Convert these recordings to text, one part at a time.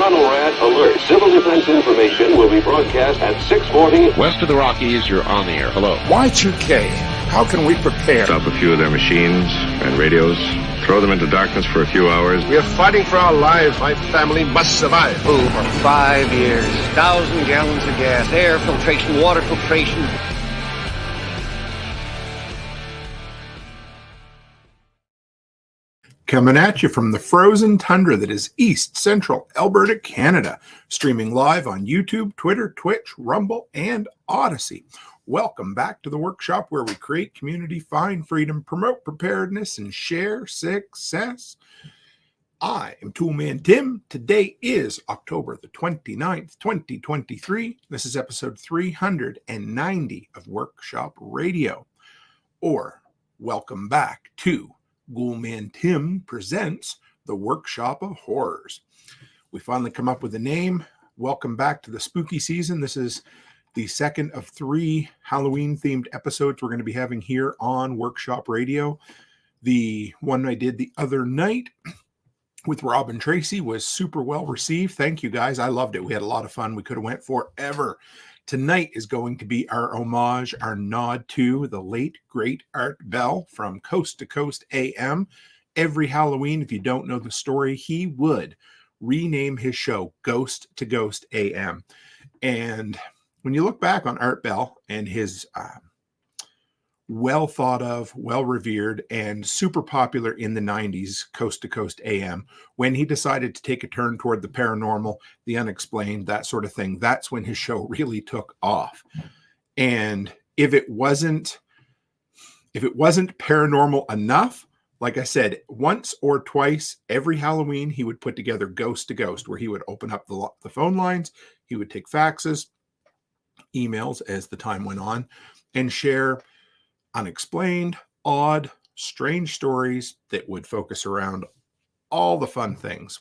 tunnel rat alert. Civil defense information will be broadcast at 6:40. West of the Rockies, you're on the air. Hello. Y2K, how can we prepare? Stop a few of their machines and radios. Throw them into darkness for a few hours. We are fighting for our lives. My family must survive. For 5 years, 1,000 gallons of gas, air filtration, water filtration. Coming at you from the frozen tundra that is East Central Alberta, Canada. Streaming live on YouTube, Twitter, Twitch, Rumble, and Odyssey. Welcome back to the workshop where we create community, find freedom, promote preparedness, and share success. I am Toolman Tim. Today is October the 29th, 2023. This is episode 390 of Workshop Radio. Or welcome back to Ghoulman Tim Presents the Workshop of Horrors. We finally come up with a name. Welcome back to the spooky season. This is the second of 3 Halloween-themed episodes we're going to be having here on Workshop Radio. The one I did the other night with Rob and Tracy was super well received. Thank you, guys. I loved it. We had a lot of fun. We could have went forever. Tonight is going to be our homage, our nod to the late, great Art Bell from Coast to Coast AM. Every Halloween, if you don't know the story, he would rename his show Ghost to Ghost AM. And when you look back on Art Bell and his well thought of, well revered, and super popular in the 90s Coast to Coast AM, when he decided to take a turn toward the paranormal, the unexplained, that sort of thing, that's when his show really took off. And if it wasn't paranormal enough, like I said, once or twice every Halloween, he would put together Ghost to Ghost, where he would open up the phone lines, he would take faxes, emails as the time went on, and share unexplained, odd, strange stories that would focus around all the fun things.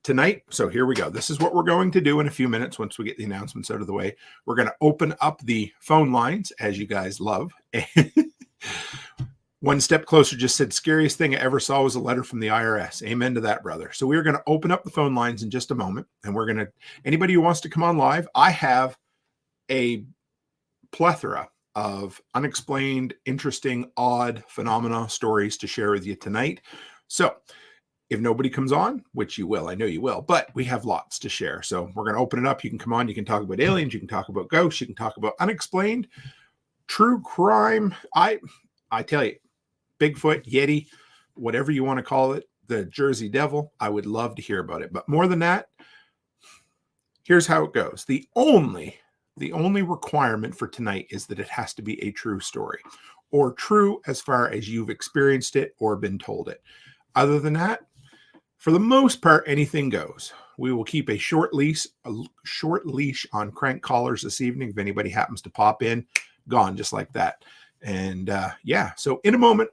Tonight, so here we go. This is what we're going to do in a few minutes once we get the announcements out of the way. We're going to open up the phone lines, as you guys love. One Step Closer just said, scariest thing I ever saw was a letter from the IRS. Amen to that, brother. So we're going to open up the phone lines in just a moment, and we're going to, anybody who wants to come on live, I have a plethora of unexplained, interesting, odd phenomena stories to share with you tonight. So if nobody comes on, which you will, I know you will, but we have lots to share. So we're going to open it up. You can come on. You can talk about aliens. You can talk about ghosts. You can talk about unexplained, true crime. I tell you, Bigfoot, Yeti, whatever you want to call it, the Jersey Devil, I would love to hear about it. But more than that, here's how it goes. The only requirement for tonight is that it has to be a true story, or true as far as you've experienced it or been told it. Other than that, for the most part, anything goes. We will keep a short leash on crank callers this evening. If anybody happens to pop in, gone just like that. And yeah, so in a moment,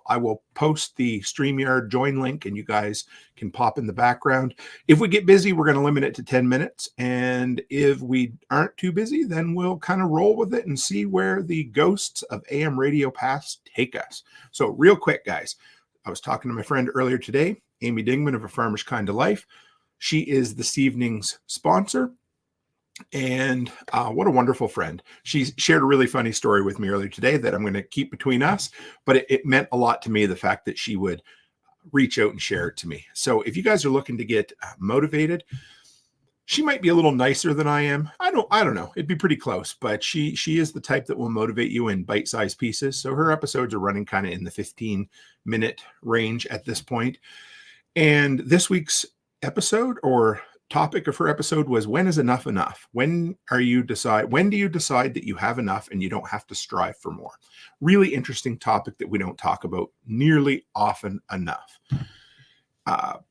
I will post the StreamYard join link, and you guys can pop in the background. If we get busy, we're going to limit it to 10 minutes. And if we aren't too busy, then we'll kind of roll with it and see where the ghosts of AM radio past take us. So real quick, guys, I was talking to my friend earlier today, Amy Dingman of A Farmer's Kind of Life. She is this evening's sponsor. And what a wonderful friend. She shared a really funny story with me earlier today that I'm going to keep between us, but it meant a lot to me, the fact that she would reach out and share it to me. So if you guys are looking to get motivated, she might be a little nicer than I am. I don't know. It'd be pretty close, but she is the type that will motivate you in bite-sized pieces. So her episodes are running kind of in the 15-minute range at this point. And this week's episode, or topic of her episode, was, when is enough enough? When do you decide that you have enough and you don't have to strive for more? Really interesting topic that we don't talk about nearly often enough.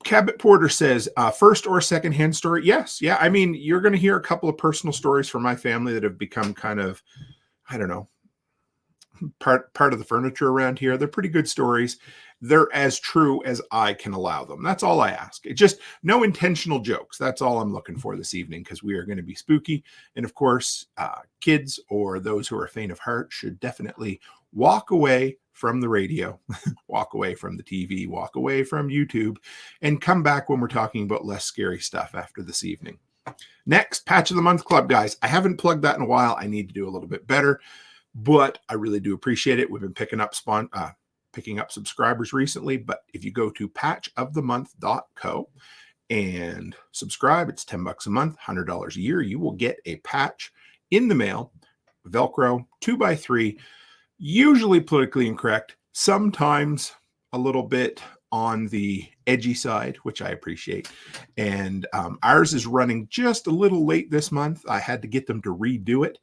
Cabot Porter says, first or secondhand story? Yes. Yeah. I mean, you're going to hear a couple of personal stories from my family that have become kind of, I don't know, part of the furniture around here. They're pretty good stories. They're as true as I can allow them. That's all I ask. It's just no intentional jokes. That's all I'm looking for this evening, because we are going to be spooky. And of course, kids or those who are faint of heart should definitely walk away from the radio, walk away from the TV, walk away from YouTube, and come back when we're talking about less scary stuff after this evening. Next, Patch of the Month Club, guys. I haven't plugged that in a while. I need to do a little bit better, but I really do appreciate it. We've been picking up subscribers recently, but if you go to patchofthemonth.co and subscribe, it's $10 a month, $100 a year. You will get a patch in the mail, Velcro, 2x3, usually politically incorrect, sometimes a little bit on the edgy side, which I appreciate. And ours is running just a little late this month. I had to get them to redo it.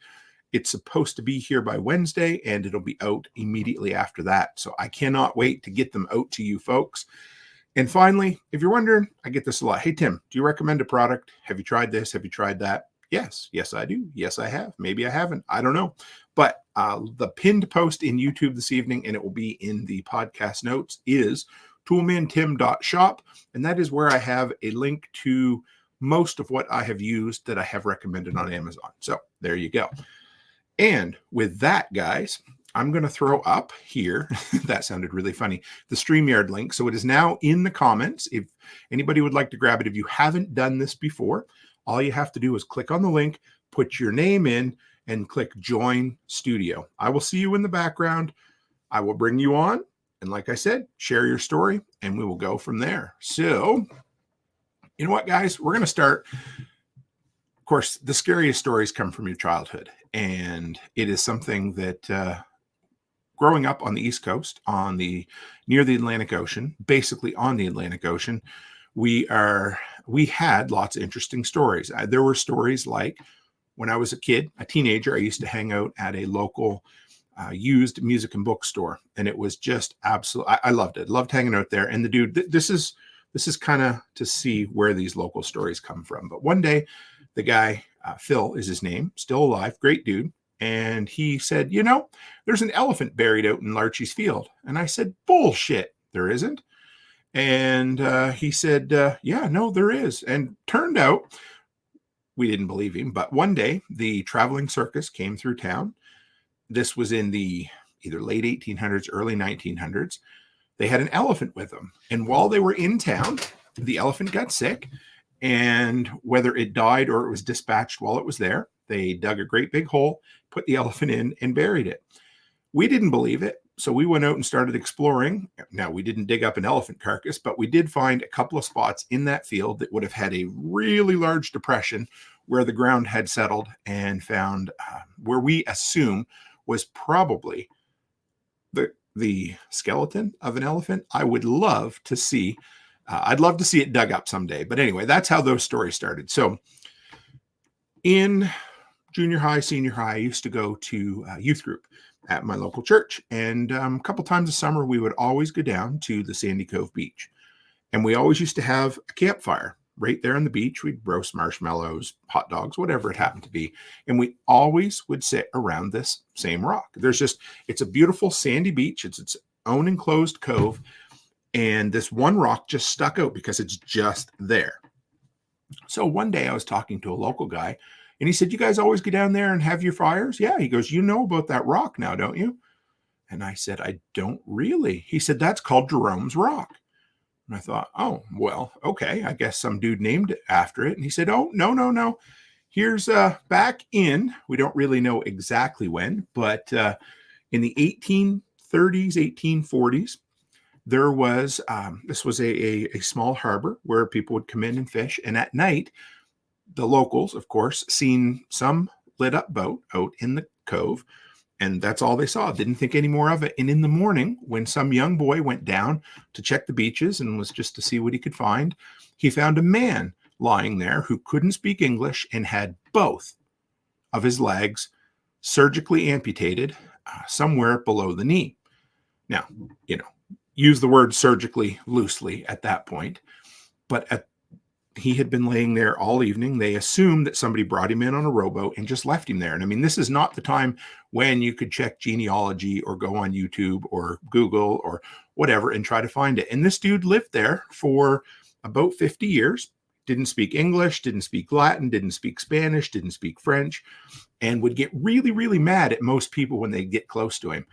It's supposed to be here by Wednesday, and it'll be out immediately after that. So I cannot wait to get them out to you folks. And finally, if you're wondering, I get this a lot. Hey, Tim, do you recommend a product? Have you tried this? Have you tried that? Yes, I do. Yes, I have. Maybe I haven't. I don't know. But the pinned post in YouTube this evening, and it will be in the podcast notes, is toolmantim.shop. And that is where I have a link to most of what I have used that I have recommended on Amazon. So there you go. And with that, guys, I'm going to throw up here, that sounded really funny, the StreamYard link. So it is now in the comments. If anybody would like to grab it, if you haven't done this before, all you have to do is click on the link, put your name in, and click Join Studio. I will see you in the background. I will bring you on. And like I said, share your story, and we will go from there. So, you know what, guys? We're going to start. Of course, the scariest stories come from your childhood. And it is something that growing up on the East Coast, near the Atlantic Ocean, basically on the Atlantic Ocean, we had lots of interesting stories. There were stories like when I was a kid, a teenager, I used to hang out at a local used music and bookstore, and it was just absolute. I loved it. Loved hanging out there. And the dude, this is kind of to see where these local stories come from. But one day, the guy, Phil is his name, still alive, great dude. And he said, there's an elephant buried out in Larchie's field. And I said, bullshit, there isn't. And he said, yeah, no, there is. And turned out, we didn't believe him. But one day, the traveling circus came through town. This was in the either late 1800s, early 1900s. They had an elephant with them. And while they were in town, the elephant got sick. And whether it died or it was dispatched while it was there, they dug a great big hole, put the elephant in, and buried it. We didn't believe it, so we went out and started exploring. Now, we didn't dig up an elephant carcass, but we did find a couple of spots in that field that would have had a really large depression where the ground had settled, and found where we assume was probably the skeleton of an elephant. I would love to see I'd love to see it dug up someday. But anyway, that's how those stories started. So in junior high, senior high, I used to go to youth group at my local church. And a couple times a summer, we would always go down to the Sandy Cove Beach. And we always used to have a campfire right there on the beach. We'd roast marshmallows, hot dogs, whatever it happened to be. And we always would sit around this same rock. It's a beautiful sandy beach. It's its own enclosed cove. And this one rock just stuck out because it's just there. So one day I was talking to a local guy, and he said, you guys always go down there and have your fires? Yeah. He goes, you know about that rock now, don't you? And I said, I don't really. He said, that's called Jerome's Rock. And I thought, oh, well, okay. I guess some dude named it after it. And he said, oh, no. Here's back in, we don't really know exactly when, but in the 1830s, 1840s, there was, this was a small harbor where people would come in and fish. And at night, the locals, of course, seen some lit up boat out in the cove. And that's all they saw. Didn't think any more of it. And in the morning, when some young boy went down to check the beaches and was just to see what he could find, he found a man lying there who couldn't speak English and had both of his legs surgically amputated somewhere below the knee. Now, use the word surgically loosely at that point, but he had been laying there all evening. They assumed that somebody brought him in on a rowboat and just left him there. And I mean, this is not the time when you could check genealogy or go on YouTube or Google or whatever and try to find it. And this dude lived there for about 50 years, didn't speak English, didn't speak Latin, didn't speak Spanish, didn't speak French, and would get really, really mad at most people when they get close to him.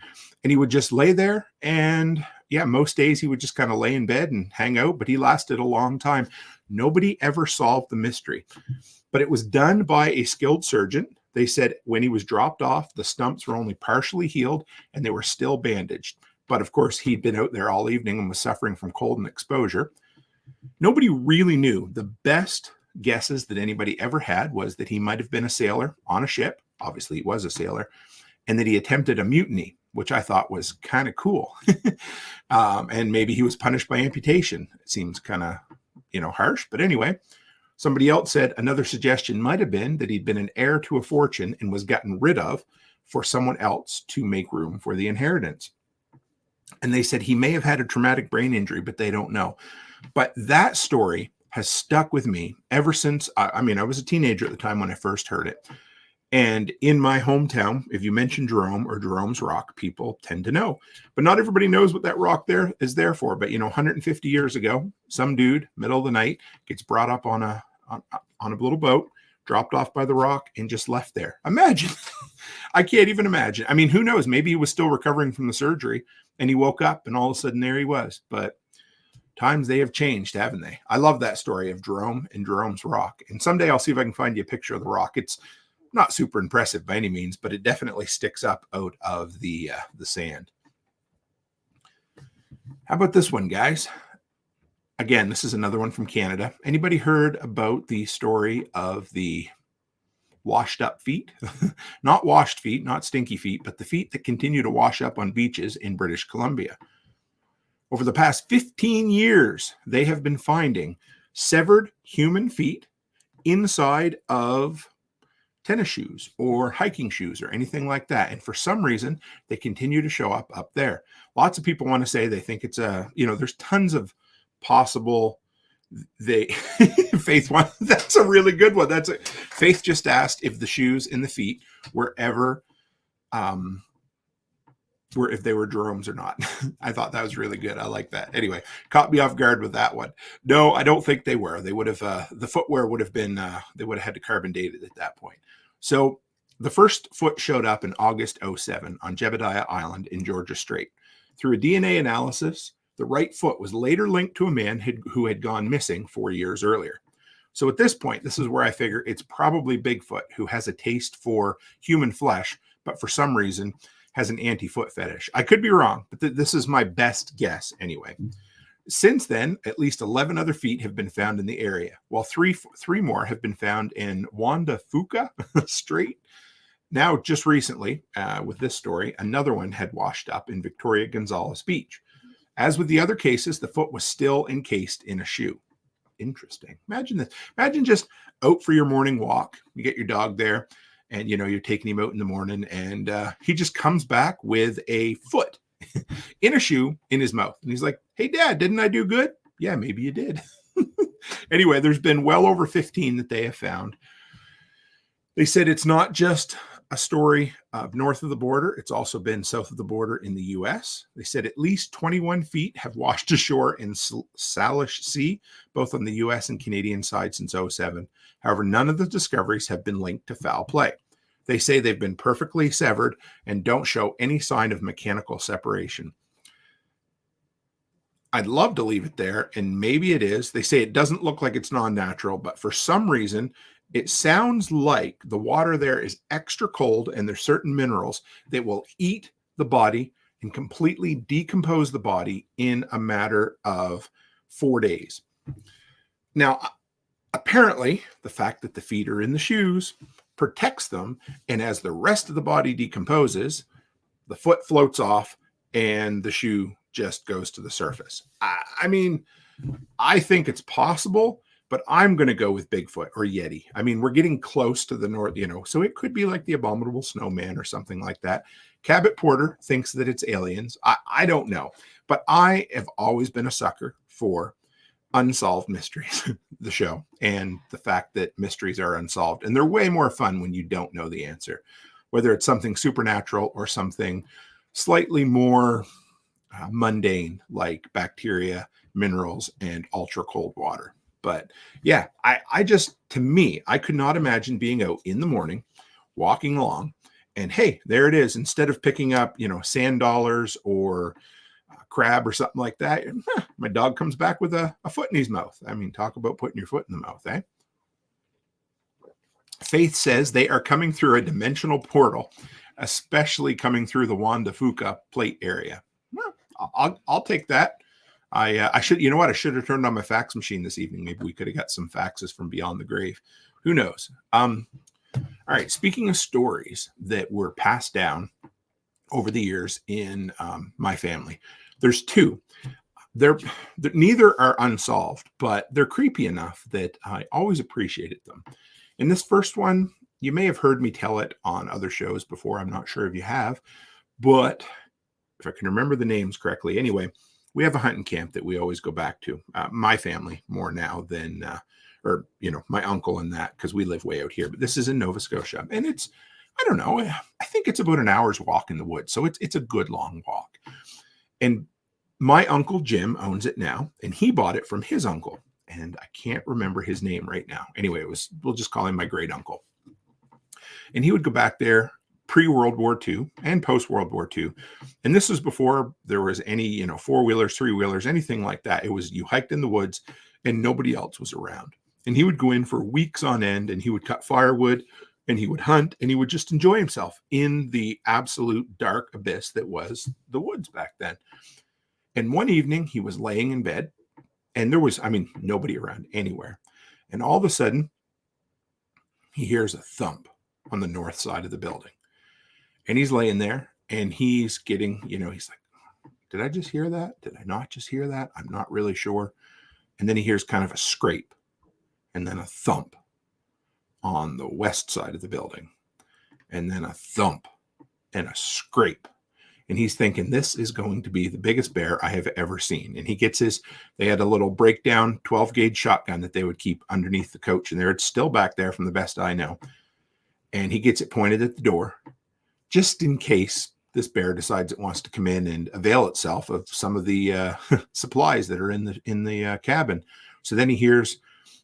And he would just lay there, and yeah, most days he would just kind of lay in bed and hang out, but he lasted a long time. Nobody ever solved the mystery, but it was done by a skilled surgeon. They said when he was dropped off, the stumps were only partially healed and they were still bandaged. But of course, he'd been out there all evening and was suffering from cold and exposure. Nobody really knew. The best guesses that anybody ever had was that he might have been a sailor on a ship. Obviously, he was a sailor, and that he attempted a mutiny, which I thought was kind of cool. And maybe he was punished by amputation. It seems kind of, harsh. But anyway, somebody else said another suggestion might have been that he'd been an heir to a fortune and was gotten rid of for someone else to make room for the inheritance. And they said he may have had a traumatic brain injury, but they don't know. But that story has stuck with me ever since. I was a teenager at the time when I first heard it. And in my hometown, if you mention Jerome or Jerome's Rock, people tend to know. But not everybody knows what that rock there is there for. But 150 years ago, some dude, middle of the night, gets brought up on a little boat, dropped off by the rock, and just left there. Imagine. I can't even imagine. I mean, who knows? Maybe he was still recovering from the surgery, and he woke up, and all of a sudden there he was. But times they have changed, haven't they? I love that story of Jerome and Jerome's Rock. And someday I'll see if I can find you a picture of the rock. It's not super impressive by any means, but it definitely sticks up out of the sand. How about this one, guys? Again, this is another one from Canada. Anybody heard about the story of the washed up feet? Not washed feet, not stinky feet, but the feet that continue to wash up on beaches in British Columbia. Over the past 15 years, they have been finding severed human feet inside of tennis shoes or hiking shoes or anything like that. And for some reason, they continue to show up there. Lots of people want to say they think it's there's tons of possible. Faith one, that's a really good one. Faith just asked if the shoes and the feet were ever, if they were Jerome's or not. I thought that was really good. I like that. Anyway, caught me off guard with that one. No, I don't think they were. They would have, the footwear would have been, they would have had to carbon date it at that point. So the first foot showed up in August 2007 on Jebediah Island in Georgia Strait. Through a DNA analysis, the right foot was later linked to a man who had gone missing 4 years earlier. So at this point, this is where I figure it's probably Bigfoot who has a taste for human flesh, but for some reason has an anti-foot fetish. I could be wrong, but this is my best guess anyway. Since then, at least 11 other feet have been found in the area, while three more have been found in Wanda Fuca Strait. Now, just recently, with this story, another one had washed up in Victoria Gonzalez Beach. As with the other cases, the foot was still encased in a shoe. Interesting. Imagine this. Imagine just out for your morning walk. You get your dog there, and you're taking him out in the morning, and he just comes back with a foot in a shoe in his mouth. And he's like, "Hey, Dad, didn't I do good?" "Yeah, maybe you did." Anyway, there's been well over 15 that they have found. They said it's not just a story of north of the border. It's also been south of the border in the U.S. They said at least 21 feet have washed ashore in Salish Sea, both on the U.S. and Canadian side since 2007. However, none of the discoveries have been linked to foul play. They say they've been perfectly severed and don't show any sign of mechanical separation. I'd love to leave it there, and maybe it is. They say it doesn't look like it's non-natural, but for some reason, it sounds like the water there is extra cold, and there's certain minerals that will eat the body and completely decompose the body in a matter of 4 days. Now, apparently, the fact that the feet are in the shoes protects them, and as the rest of the body decomposes, the foot floats off and the shoe just goes to the surface. I mean, I think it's possible, but I'm going to go with Bigfoot or Yeti. I mean, we're getting close to the north, so it could be like the abominable snowman or something like that. Cabot Porter thinks that it's aliens. I don't know, but I have always been a sucker for Unsolved Mysteries, the show, and the fact that mysteries are unsolved. And they're way more fun when you don't know the answer, whether it's something supernatural or something slightly more mundane, like bacteria, minerals, and ultra cold water. But yeah, I just, to me, I could not imagine being out in the morning, walking along, and hey, there it is. Instead of picking up, sand dollars or crab or something like that, my dog comes back with a foot in his mouth. I mean, talk about putting your foot in the mouth, eh? Faith says they are coming through a dimensional portal, especially coming through the Juan de Fuca plate area. Well, I'll take that. I should, I should have turned on my fax machine this evening. Maybe we could have got some faxes from beyond the grave. Who knows? All right. Speaking of stories that were passed down over the years in my family, there's two. Neither are unsolved, but they're creepy enough that I always appreciated them. And this first one, you may have heard me tell it on other shows before. I'm not sure if you have, but if I can remember the names correctly. Anyway, we have a hunting camp that we always go back to. My family more now than, my uncle and that, because we live way out here. But this is in Nova Scotia. And it's, I don't know, I think it's about an hour's walk in the woods. So it's a good long walk. And my uncle Jim owns it now. And he bought it from his uncle. And I can't remember his name right now. Anyway, we'll just call him my great uncle. And he would go back there pre-World War II and post-World War II. And this was before there was any, four-wheelers, three-wheelers, anything like that. It was you hiked in the woods and nobody else was around. And he would go in for weeks on end and he would cut firewood and he would hunt and he would just enjoy himself in the absolute dark abyss that was the woods back then. And one evening he was laying in bed and there was, nobody around anywhere. And all of a sudden he hears a thump on the north side of the building. And he's laying there and he's getting, he's like, did I just hear that? Did I not just hear that? I'm not really sure. And then he hears kind of a scrape and then a thump on the west side of the building. And then a thump and a scrape. And he's thinking, this is going to be the biggest bear I have ever seen. And he gets they had a little breakdown 12 gauge shotgun that they would keep underneath the coach. And it's still back there from the best I know. And he gets it pointed at the door, just in case this bear decides it wants to come in and avail itself of some of the supplies that are in the cabin. So then he hears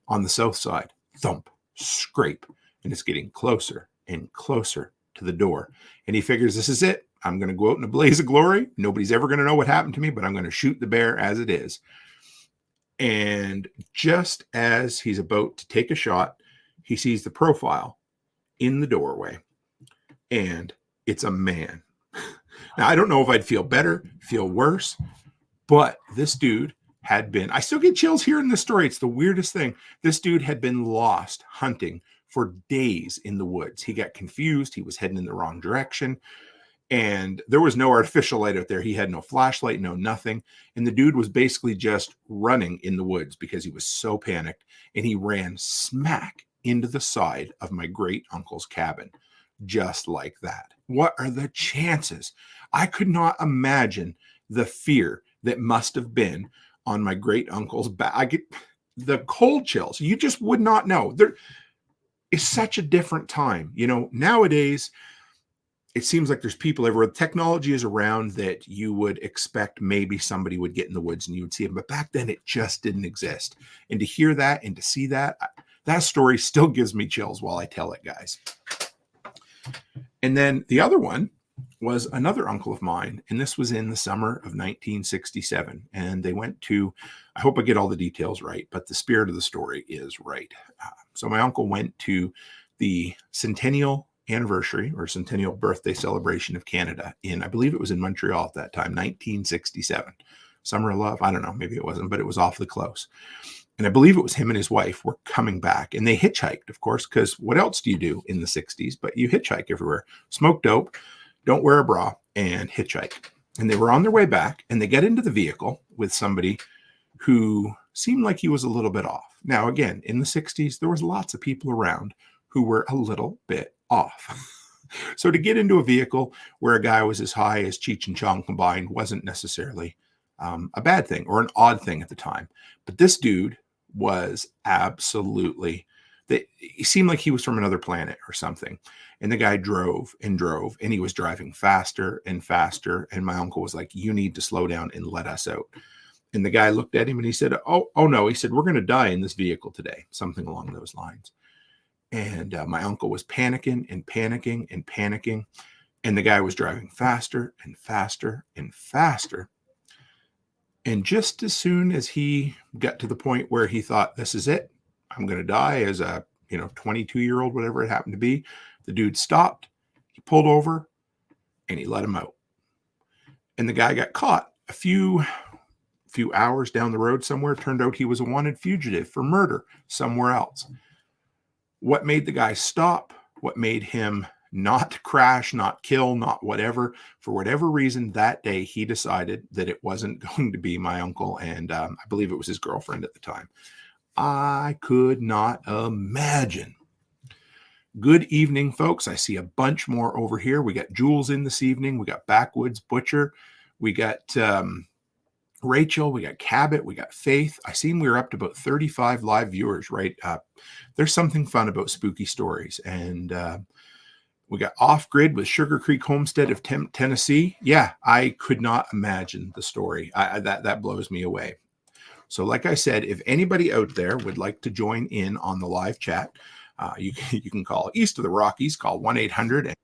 on the south side, thump, scrape, and it's getting closer and closer to the door. And he figures, this is it. I'm going to go out in a blaze of glory. Nobody's ever going to know what happened to me, but I'm going to shoot the bear as it is. And just as he's about to take a shot, he sees the profile in the doorway, and it's a man. Now, I don't know if I'd feel better, feel worse, but this dude had been, I still get chills hearing this story. It's the weirdest thing. This dude had been lost hunting for days in the woods. He got confused. He was heading in the wrong direction. And there was no artificial light out there. He had no flashlight, no nothing. And the dude was basically just running in the woods because he was so panicked. And he ran smack into the side of my great uncle's cabin, just like that. What are the chances? I could not imagine the fear that must have been on my great uncle's back. I get the cold chills. You just would not know. There is such a different time. Nowadays, it seems like there's people everywhere. Technology is around that you would expect maybe somebody would get in the woods and you would see them. But back then, it just didn't exist. And to hear that and to see that, that story still gives me chills while I tell it, guys. And then the other one was another uncle of mine. And this was in the summer of 1967. And they went to, I hope I get all the details right, but the spirit of the story is right. So my uncle went to the centennial anniversary or centennial birthday celebration of Canada I believe it was in Montreal at that time, 1967. Summer of Love. I don't know. Maybe it wasn't, but it was awfully close. And I believe it was him and his wife were coming back, and they hitchhiked, of course, because what else do you do in the 60s? But you hitchhike everywhere, smoke dope, don't wear a bra, and hitchhike. And they were on their way back, and they get into the vehicle with somebody who seemed like he was a little bit off. Now, again, in the 60s, there was lots of people around who were a little bit off. So to get into a vehicle where a guy was as high as Cheech and Chong combined wasn't necessarily a bad thing or an odd thing at the time. But this dude was absolutely, he seemed like he was from another planet or something. And the guy drove, and he was driving faster and faster. And my uncle was like, you need to slow down and let us out. And the guy looked at him and he said, oh no. He said, we're going to die in this vehicle today. Something along those lines. And my uncle was panicking and panicking and panicking. And the guy was driving faster and faster and faster. And just as soon as he got to the point where he thought, this is it, I'm going to die as a 22-year-old, whatever it happened to be, the dude stopped, he pulled over, and he let him out. And the guy got caught a few hours down the road somewhere. Turned out he was a wanted fugitive for murder somewhere else. What made the guy stop? What made him not crash, not kill, not whatever? For whatever reason, that day he decided that it wasn't going to be my uncle, and I believe it was his girlfriend at the time. I could not imagine. Good evening, folks. I see a bunch more over here. We got Jules in this evening. We got Backwoods Butcher. We got Rachel. We got Cabot. We got Faith. I seen we were up to about 35 live viewers, right? There's something fun about spooky stories. And we got Off Grid with Sugar Creek Homestead of Tennessee. Yeah, I could not imagine the story. That blows me away. So like I said, if anybody out there would like to join in on the live chat, you can call east of the Rockies, call 1-800,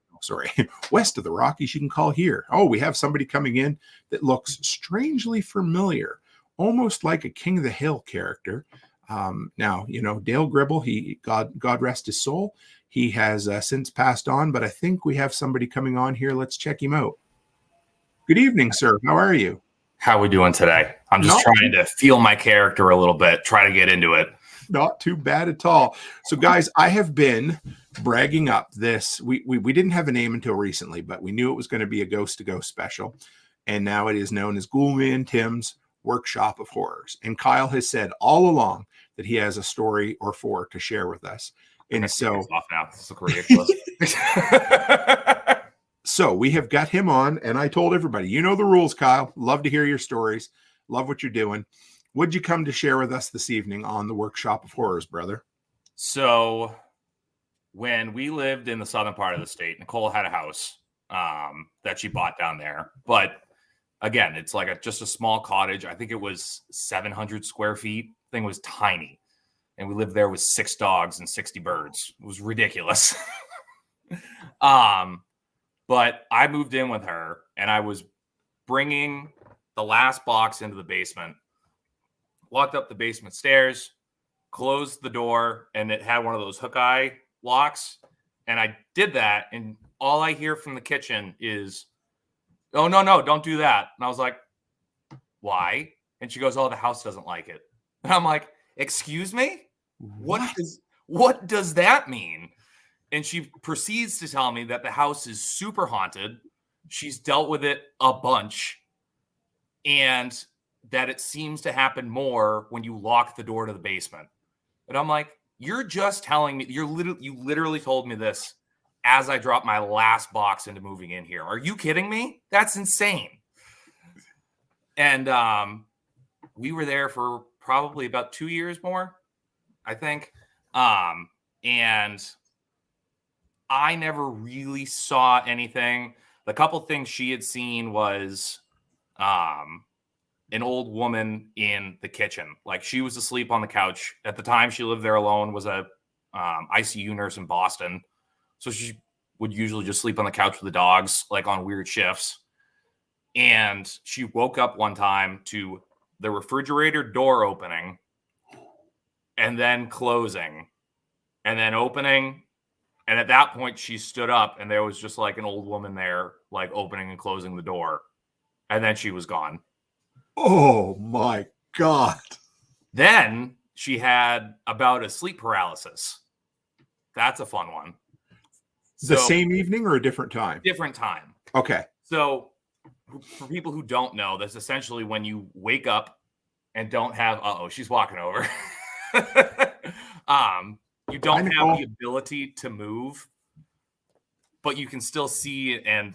west of the Rockies, you can call here. Oh, we have somebody coming in that looks strangely familiar, almost like a King of the Hill character. Now, Dale Gribble, God rest his soul. He has since passed on, but I think we have somebody coming on here. Let's check him out. Good evening, sir. How are you? How are we doing today? I'm just trying to feel my character a little bit, try to get into it. Not too bad at all. So, guys, I have been bragging up this. We didn't have a name until recently, but we knew it was going to be a Ghost to Ghost special. And now it is known as Ghoulman Tim's Workshop of Horrors. And Kyle has said all along that he has a story or four to share with us. And so, off now. This looks ridiculous. So we have got him on, and I told everybody, you know the rules, Kyle. Love to hear your stories. Love what you're doing. What'd you come to share with us this evening on the Workshop of Horrors, brother? So when we lived in the southern part of the state, Nicole had a house that she bought down there. But again, it's like just a small cottage. I think it was 700 square feet. Thing was tiny. And we lived there with 6 dogs and 60 birds. It was ridiculous. But I moved in with her, and I was bringing the last box into the basement, walked up the basement stairs, closed the door, and it had one of those hook eye locks. And I did that, and all I hear from the kitchen is, oh, no, don't do that. And I was like, why? And she goes, oh, the house doesn't like it. And I'm like, excuse me? What does that mean? And she proceeds to tell me that the house is super haunted. She's dealt with it a bunch. And that it seems to happen more when you lock the door to the basement. And I'm like, you're just telling me, you literally told me this as I dropped my last box into moving in here. Are you kidding me? That's insane. And we were there for probably about 2 years more, I think. And I never really saw anything. The couple things she had seen was an old woman in the kitchen. Like, she was asleep on the couch. At the time she lived there alone, was a ICU nurse in Boston. So she would usually just sleep on the couch with the dogs, like on weird shifts. And she woke up one time to the refrigerator door opening and then closing and then opening. And at that point, she stood up, and there was just like an old woman there, like opening and closing the door. And then she was gone. Oh, my God. Then she had about a sleep paralysis. That's a fun one. The same evening or a different time? Different time. Okay. So for people who don't know, that's essentially when you wake up and don't have, she's walking over. You don't have the ability to move, but you can still see and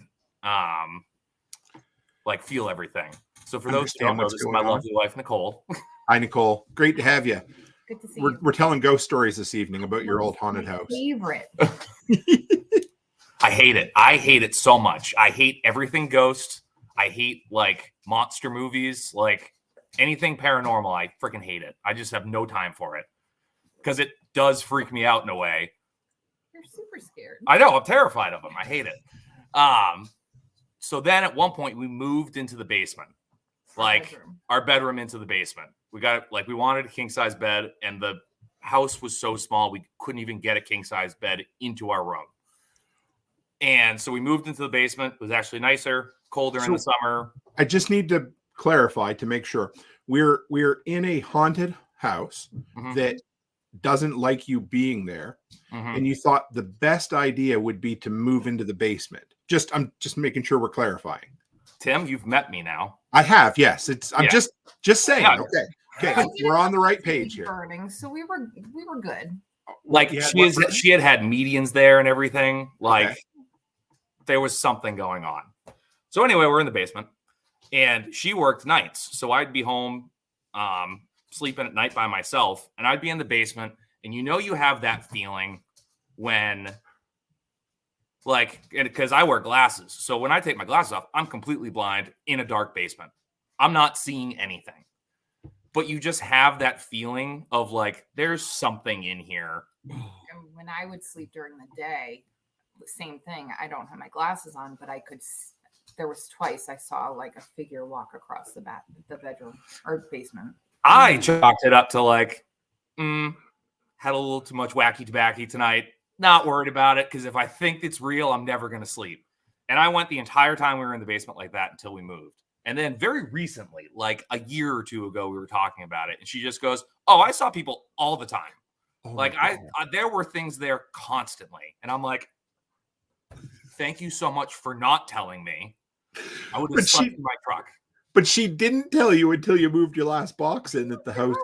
like feel everything. So for those who don't know, this is my lovely wife, Nicole. Hi, Nicole. Great to have you. Good to see you. We're telling ghost stories this evening about your old haunted house. Favorite. I hate it. I hate it so much. I hate everything ghost. I hate like monster movies, like anything paranormal. I freaking hate it. I just have no time for it because it does freak me out in a way. You're super scared. I know. I'm terrified of them. I hate it. So then at one point we moved into the basement, like our bedroom into the basement. We wanted a king size bed, and the house was so small we couldn't even get a king size bed into our room. And so we moved into the basement. It was actually nicer, colder in the summer. I just need to clarify to make sure we're in a haunted house that doesn't like you being there, and you thought the best idea would be to move into the basement. I'm just making sure we're clarifying. Tim, you've met me now. I have, yes. I'm just saying. Yeah. Okay, we're on the right page here. Burning, so we were good. Like she had medians there and everything. Like there was something going on. So anyway, we're in the basement, and she worked nights, so I'd be home, sleeping at night by myself, and I'd be in the basement. And you have that feeling when, like, because I wear glasses, so when I take my glasses off, I'm completely blind in a dark basement. I'm not seeing anything. But you just have that feeling of like, there's something in here. And when I would sleep during the day, the same thing. I don't have my glasses on, but there was twice I saw like a figure walk across the bedroom or basement. I chalked it up to like, had a little too much wacky tobacco tonight. Not worried about it, because if I think it's real, I'm never going to sleep. And I went the entire time we were in the basement like that until we moved. And then very recently, like a year or two ago, we were talking about it. And she just goes, "Oh, I saw people all the time. Like there were things there constantly." And I'm like, thank you so much for not telling me. I would have slept in my truck. But she didn't tell you until you moved your last box in at the house.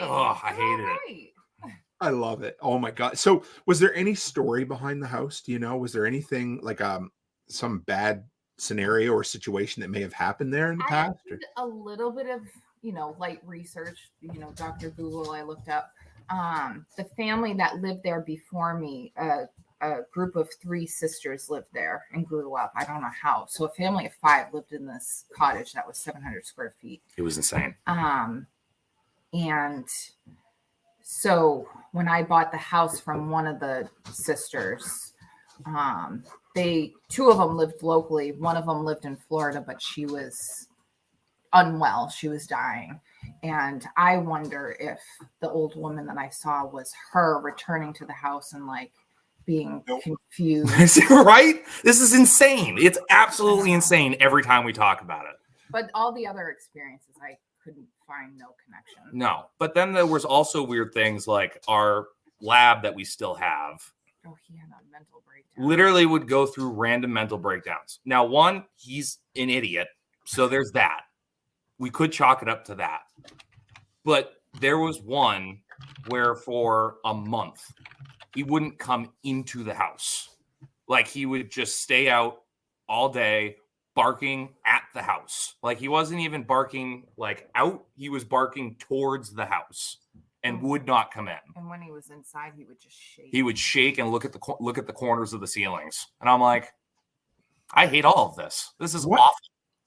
Oh, I hated it. I love it. Oh my God. So was there any story behind the house? Do you know? Was there anything like some bad scenario or situation that may have happened there in the past? I did a little bit of, light research, Dr. Google, I looked up. The family that lived there before me, a group of 3 sisters lived there and grew up. I don't know how. So a family of 5 lived in this cottage that was 700 square feet. It was insane. And so when I bought the house from one of the sisters, 2 of them lived locally. One of them lived in Florida, but she was unwell. She was dying. And I wonder if the old woman that I saw was her returning to the house and like being confused. Right? This is insane. It's absolutely insane every time we talk about it. But all the other experiences, I couldn't find no connection. No. But then there was also weird things like our lab that we still have. Oh, he had a mental breakdown. Literally would go through random mental breakdowns. Now, one, he's an idiot. So there's that. We could chalk it up to that. But there was one where for a month, he wouldn't come into the house. Like he would just stay out all day barking at the house. Like he wasn't even barking like out. He was barking towards the house and would not come in. And when he was inside, he would just shake. He would shake and look at the corners of the ceilings. And I'm like, I hate all of this. This is awful.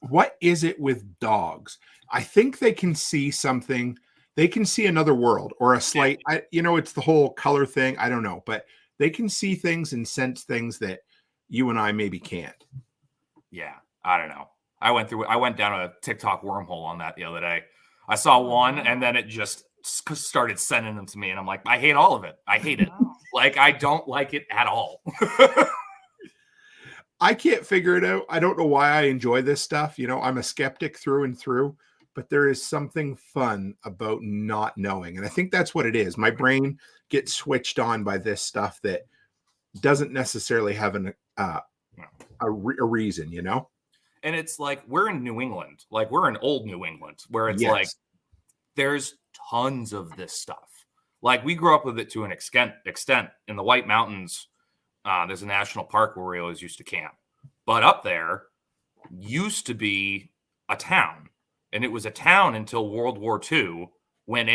What is it with dogs? I think they can see something. They can see another world or a slight, it's the whole color thing. I don't know, but they can see things and sense things that you and I maybe can't. Yeah. I don't know. I went down a TikTok wormhole on that the other day. I saw one and then it just started sending them to me. And I'm like, I hate all of it. I hate it. Like, I don't like it at all. I can't figure it out. I don't know why I enjoy this stuff. I'm a skeptic through and through, but there is something fun about not knowing. And I think that's what it is. My brain gets switched on by this stuff that doesn't necessarily have a reason, And it's like, we're in New England. Like, we're in old New England where it's like, there's tons of this stuff. Like, we grew up with it to an extent in the White Mountains. There's a national park where we always used to camp. But up there used to be a town. And it was a town until World War II, when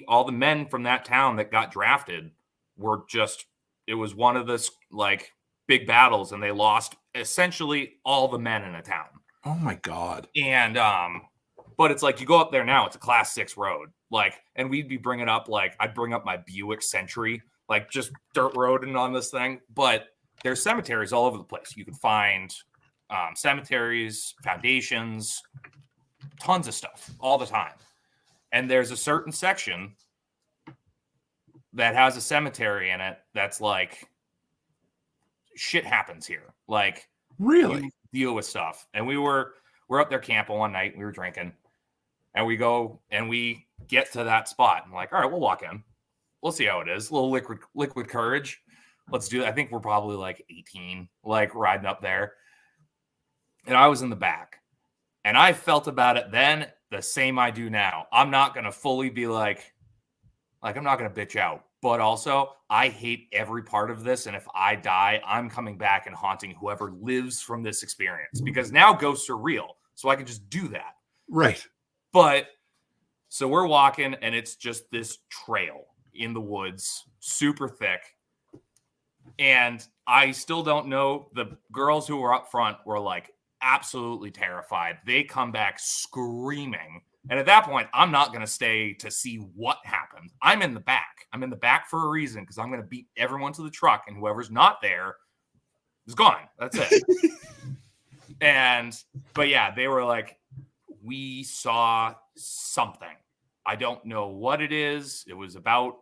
all the men from that town that got drafted were just, it was one of the like big battles, and they lost essentially all the men in a town. Oh my God. And, but it's like, you go up there now, it's a class 6 road. Like, and we'd be bringing up, like, I'd bring up my Buick Century, like just dirt roading on this thing. But there's cemeteries all over the place. You can find cemeteries, foundations, tons of stuff all the time. And there's a certain section that has a cemetery in it that's like, shit happens here. Like, really? You deal with stuff. And we're up there camping one night. We were drinking. And we go and we get to that spot. I'm like, all right, we'll walk in. We'll see how it is. A little liquid courage. Let's do it. I think we're probably like 18, like riding up there. And I was in the back. And I felt about it then the same I do now. I'm not going to fully be like I'm not going to bitch out. But also, I hate every part of this. And if I die, I'm coming back and haunting whoever lives from this experience. Because now ghosts are real. So I can just do that. Right. But so we're walking, and it's just this trail in the woods, super thick. And I still don't know. The girls who were up front were like absolutely terrified. They come back screaming. And at that point, I'm not going to stay to see what happened. I'm in the back. I'm in the back for a reason, because I'm going to beat everyone to the truck, and whoever's not there is gone. That's it. But yeah, they were like, we saw something. I don't know what it is. It was about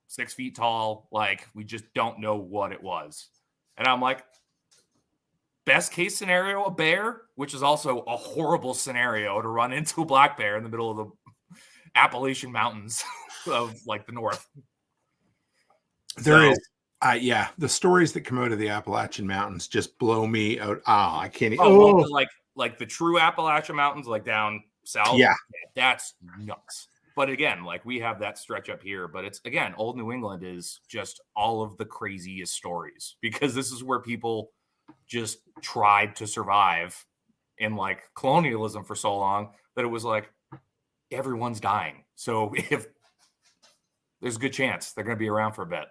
6 feet tall. Like, we just don't know what it was. And I'm like, best case scenario, a bear, which is also a horrible scenario to run into a black bear in the middle of the Appalachian Mountains of like the north. There is. Yeah, the stories that come out of the Appalachian Mountains just blow me out. I can't. Well, like the true Appalachian Mountains, like down south. Yeah, that's nuts. But again, like we have that stretch up here, but it's again, old New England is just all of the craziest stories, because this is where people just tried to survive in like colonialism for so long that it was like everyone's dying. So if there's a good chance they're going to be around for a bit.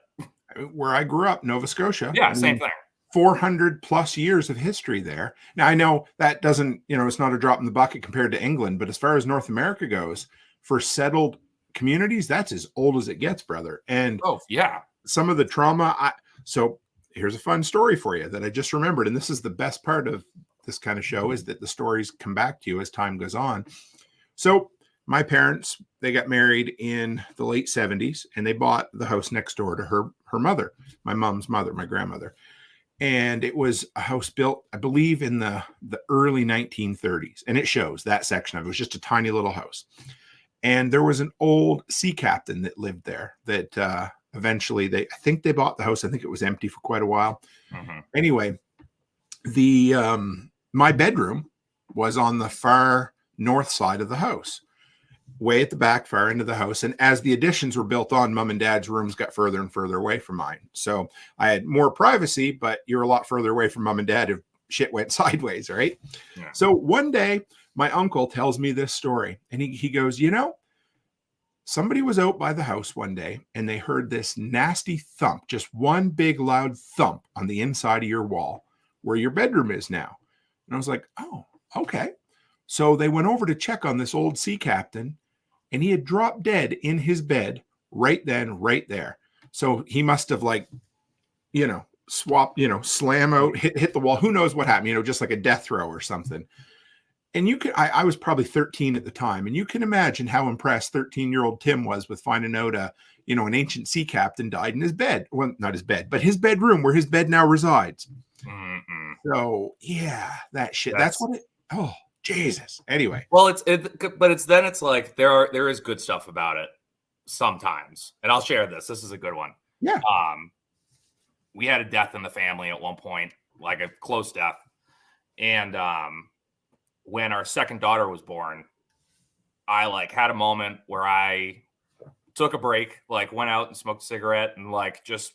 Where I grew up, Nova Scotia. Yeah, same thing. 400 plus years of history there. Now, I know that doesn't, it's not a drop in the bucket compared to England, but as far as North America goes, for settled communities, that's as old as it gets, brother. And some of the trauma. So here's a fun story for you that I just remembered. And this is the best part of this kind of show, is that the stories come back to you as time goes on. So my parents, they got married in the late 70s, and they bought the house next door to her mother, my mom's mother, my grandmother. And it was a house built, I believe, in the early 1930s. And it shows that section of it. It was just a tiny little house. And there was an old sea captain that lived there that eventually I think they bought the house. I think it was empty for quite a while. Mm-hmm. Anyway, my bedroom was on the far north side of the house, way at the back, far into the house. And as the additions were built on, mom and dad's rooms got further and further away from mine. So I had more privacy, but you're a lot further away from mom and dad if shit went sideways, right? Yeah. So one day, my uncle tells me this story, and he goes, somebody was out by the house one day, and they heard this nasty thump, just one big loud thump on the inside of your wall where your bedroom is now. And I was like, oh, okay. So they went over to check on this old sea captain, and he had dropped dead in his bed right then, right there. So he must have swapped, slam out, hit the wall. Who knows what happened, just like a death throw or something. And I was probably 13 at the time, and you can imagine how impressed 13-year-old Tim was with finding out an ancient sea captain died in his bed. Well, not his bed, but his bedroom where his bed now resides. Mm-mm. So yeah, that shit. That's what it. Oh, Jesus. Anyway. Well, it's like there is good stuff about it sometimes. And I'll share this. This is a good one. Yeah. We had a death in the family at one point, like a close death. And when our second daughter was born, I had a moment where I took a break, went out and smoked a cigarette and just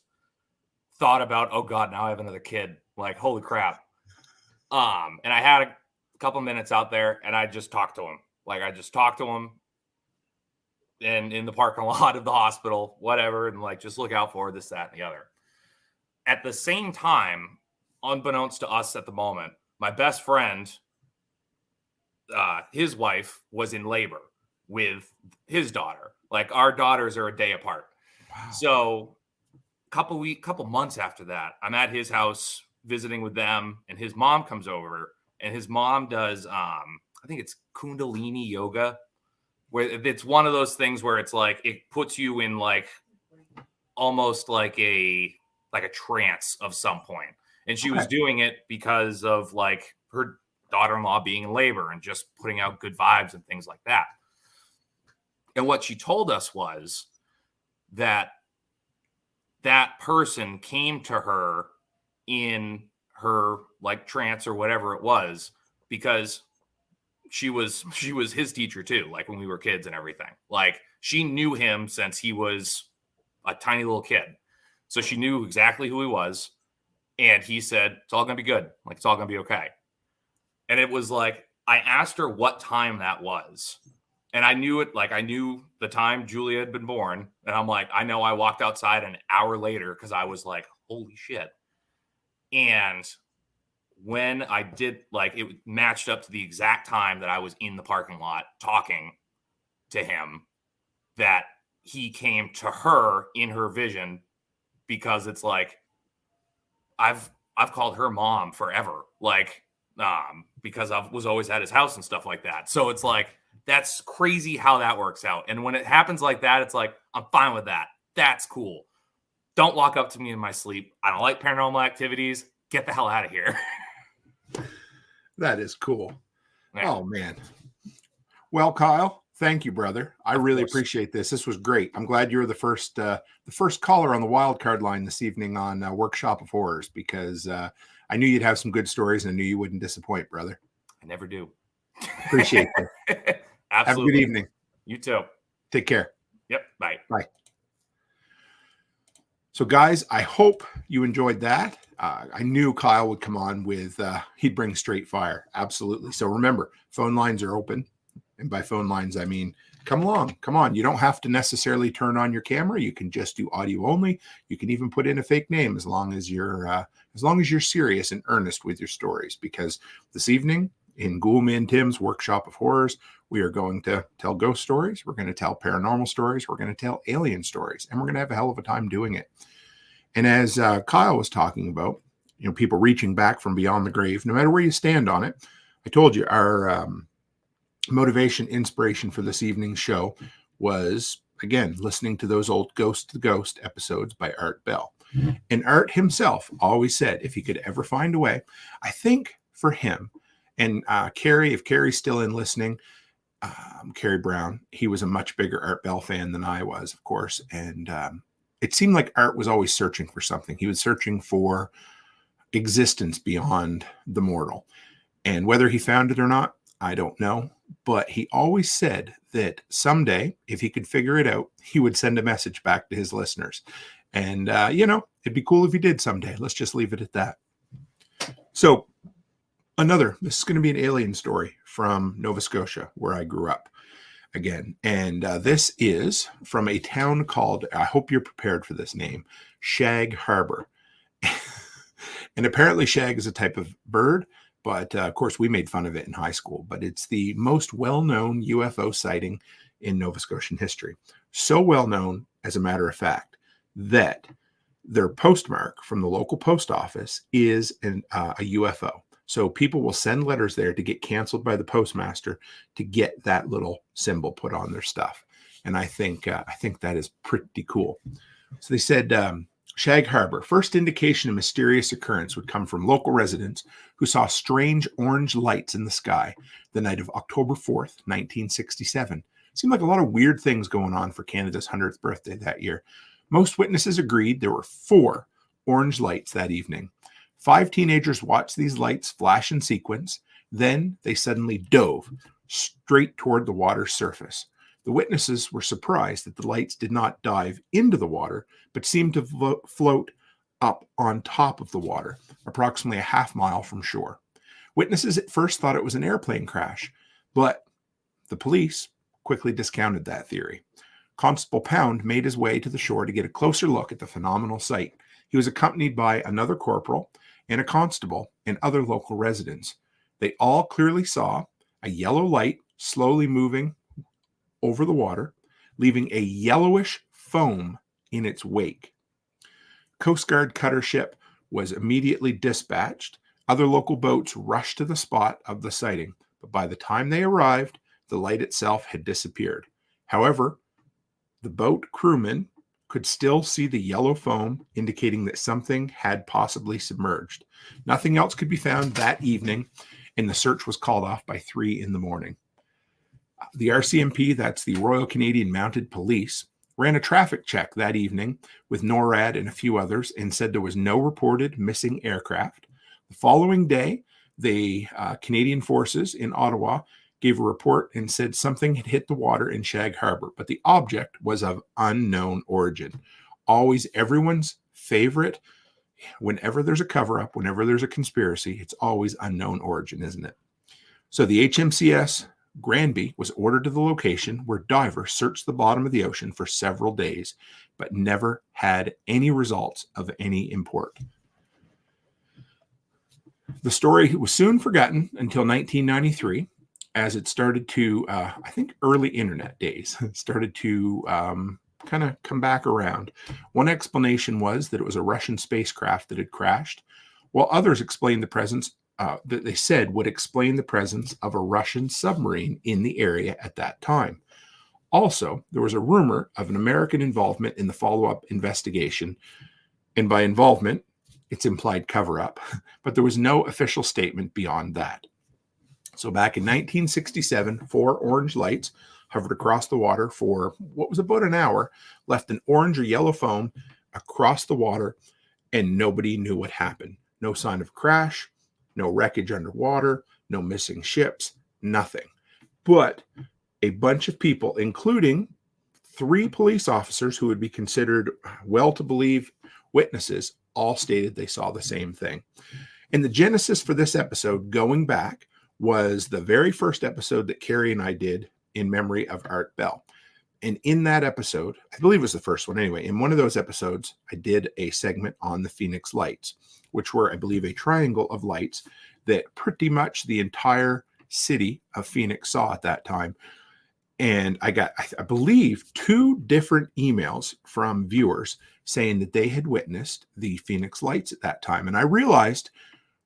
thought about, oh God, now I have another kid. Holy crap. And I had a couple minutes out there, and I just talked to him. Like, I just talked to him and in the parking lot of the hospital, whatever, and like, just look out for this, that, and the other. At the same time, unbeknownst to us at the moment, my best friend, his wife was in labor with his daughter. Like, our daughters are a day apart. Wow. So couple months after that, I'm at his house visiting with them, and his mom comes over, and his mom does, I think it's Kundalini yoga, where it's one of those things where it's like, it puts you in like almost like a trance of some point. And she was doing it because of like her daughter-in-law being in labor and just putting out good vibes and things like that. And what she told us was that person came to her in her like trance or whatever it was, because she was his teacher too, like when we were kids and everything. Like, she knew him since he was a tiny little kid. So she knew exactly who he was. And he said, it's all going to be good. Like, it's all going to be okay. And it was like, I asked her what time that was. And I knew it, like, I knew the time Julia had been born. And I'm like, I know I walked outside an hour later because I was like, holy shit. And when I did, like, it matched up to the exact time that I was in the parking lot talking to him, that he came to her in her vision, because it's like, I've called her mom forever, like, because I was always at his house and stuff like that. So it's like, that's crazy how that works out. And when it happens like that, it's like, I'm fine with that. That's cool. Don't walk up to me in my sleep. I don't like paranormal activities. Get the hell out of here. That is cool. Yeah. Oh, man. Well, Kyle, thank you, brother. I really appreciate this. This was great. I'm glad you were the first caller on the wild card line this evening on Workshop of Horrors, because I knew you'd have some good stories, and I knew you wouldn't disappoint, brother. I never do. Appreciate it. Absolutely. Have a good evening. You too. Take care. Yep. Bye. Bye. So, guys, I hope you enjoyed that. I knew Kyle would come on with, he'd bring straight fire. Absolutely. So remember, phone lines are open. And by phone lines, I mean, come along. Come on. You don't have to necessarily turn on your camera. You can just do audio only. You can even put in a fake name as long as you're serious and earnest with your stories. Because this evening in Ghoulman Tim's Workshop of Horrors, we are going to tell ghost stories. We're going to tell paranormal stories. We're going to tell alien stories. And we're going to have a hell of a time doing it. And as Kyle was talking about, you know, people reaching back from beyond the grave, no matter where you stand on it, I told you our motivation, inspiration for this evening's show was, again, listening to those old Ghost to Ghost episodes by Art Bell. Mm-hmm. And Art himself always said, if he could ever find a way, I think for him, and Carrie, if Carrie's still in listening, Carrie Brown, he was a much bigger Art Bell fan than I was, of course. And it seemed like Art was always searching for something. He was searching for existence beyond the mortal. And whether he found it or not, I don't know. But he always said that someday, if he could figure it out, he would send a message back to his listeners. And, it'd be cool if he did someday. Let's just leave it at that. So this is going to be an alien story from Nova Scotia, where I grew up again. And this is from a town called, I hope you're prepared for this name, Shag Harbor. And apparently shag is a type of bird, but of course we made fun of it in high school. But it's the most well-known UFO sighting in Nova Scotian history. So well known, as a matter of fact, that their postmark from the local post office is a UFO. So people will send letters there to get canceled by the postmaster to get that little symbol put on their stuff. And I think that is pretty cool. So they said, Shag Harbor, first indication of mysterious occurrence would come from local residents who saw strange orange lights in the sky the night of October 4th, 1967. Seemed like a lot of weird things going on for Canada's 100th birthday that year. Most witnesses agreed there were 4 orange lights that evening. 5 teenagers watched these lights flash in sequence. Then they suddenly dove straight toward the water's surface. The witnesses were surprised that the lights did not dive into the water, but seemed to float up on top of the water, approximately a half mile from shore. Witnesses at first thought it was an airplane crash, but The police quickly discounted that theory. Constable Pound made his way to the shore to get a closer look at the phenomenal sight. He was accompanied by another corporal and a constable and other local residents. They all clearly saw a yellow light slowly moving over the water, leaving a yellowish foam in its wake. Coast Guard cutter ship was immediately dispatched. Other local boats rushed to the spot of the sighting, but by the time they arrived, the light itself had disappeared. However, the boat crewmen could still see the yellow foam, indicating that something had possibly submerged. Nothing else could be found that evening, and the search was called off by 3 a.m. The RCMP, that's the Royal Canadian Mounted Police, ran a traffic check that evening with NORAD and a few others and said there was no reported missing aircraft. The following day, the Canadian forces in Ottawa gave a report and said something had hit the water in Shag Harbor, but the object was of unknown origin. Always everyone's favorite. Whenever there's a cover-up, whenever there's a conspiracy, it's always unknown origin, isn't it? So the HMCS Granby was ordered to the location where divers searched the bottom of the ocean for several days, but never had any results of any import. The story was soon forgotten until 1993, as it started to, I think early internet days, started to kind of come back around. One explanation was that it was a Russian spacecraft that had crashed, while others explained the presence that they said would explain the presence of a Russian submarine in the area at that time. Also, there was a rumor of an American involvement in the follow-up investigation, and by involvement, it's implied cover-up, but there was no official statement beyond that. So back in 1967, 4 orange lights hovered across the water for what was about an hour, left an orange or yellow foam across the water, and nobody knew what happened. No sign of crash, no wreckage underwater, no missing ships, nothing. But a bunch of people, including 3 police officers who would be considered well-to-believe witnesses, all stated they saw the same thing. And the genesis for this episode, going back, was the very first episode that Carrie and I did in memory of Art Bell. And in that episode, I believe it was the first one anyway, in one of those episodes, I did a segment on the Phoenix Lights, which were, I believe, a triangle of lights that pretty much the entire city of Phoenix saw at that time. And I got, I believe, 2 different emails from viewers saying that they had witnessed the Phoenix Lights at that time. And I realized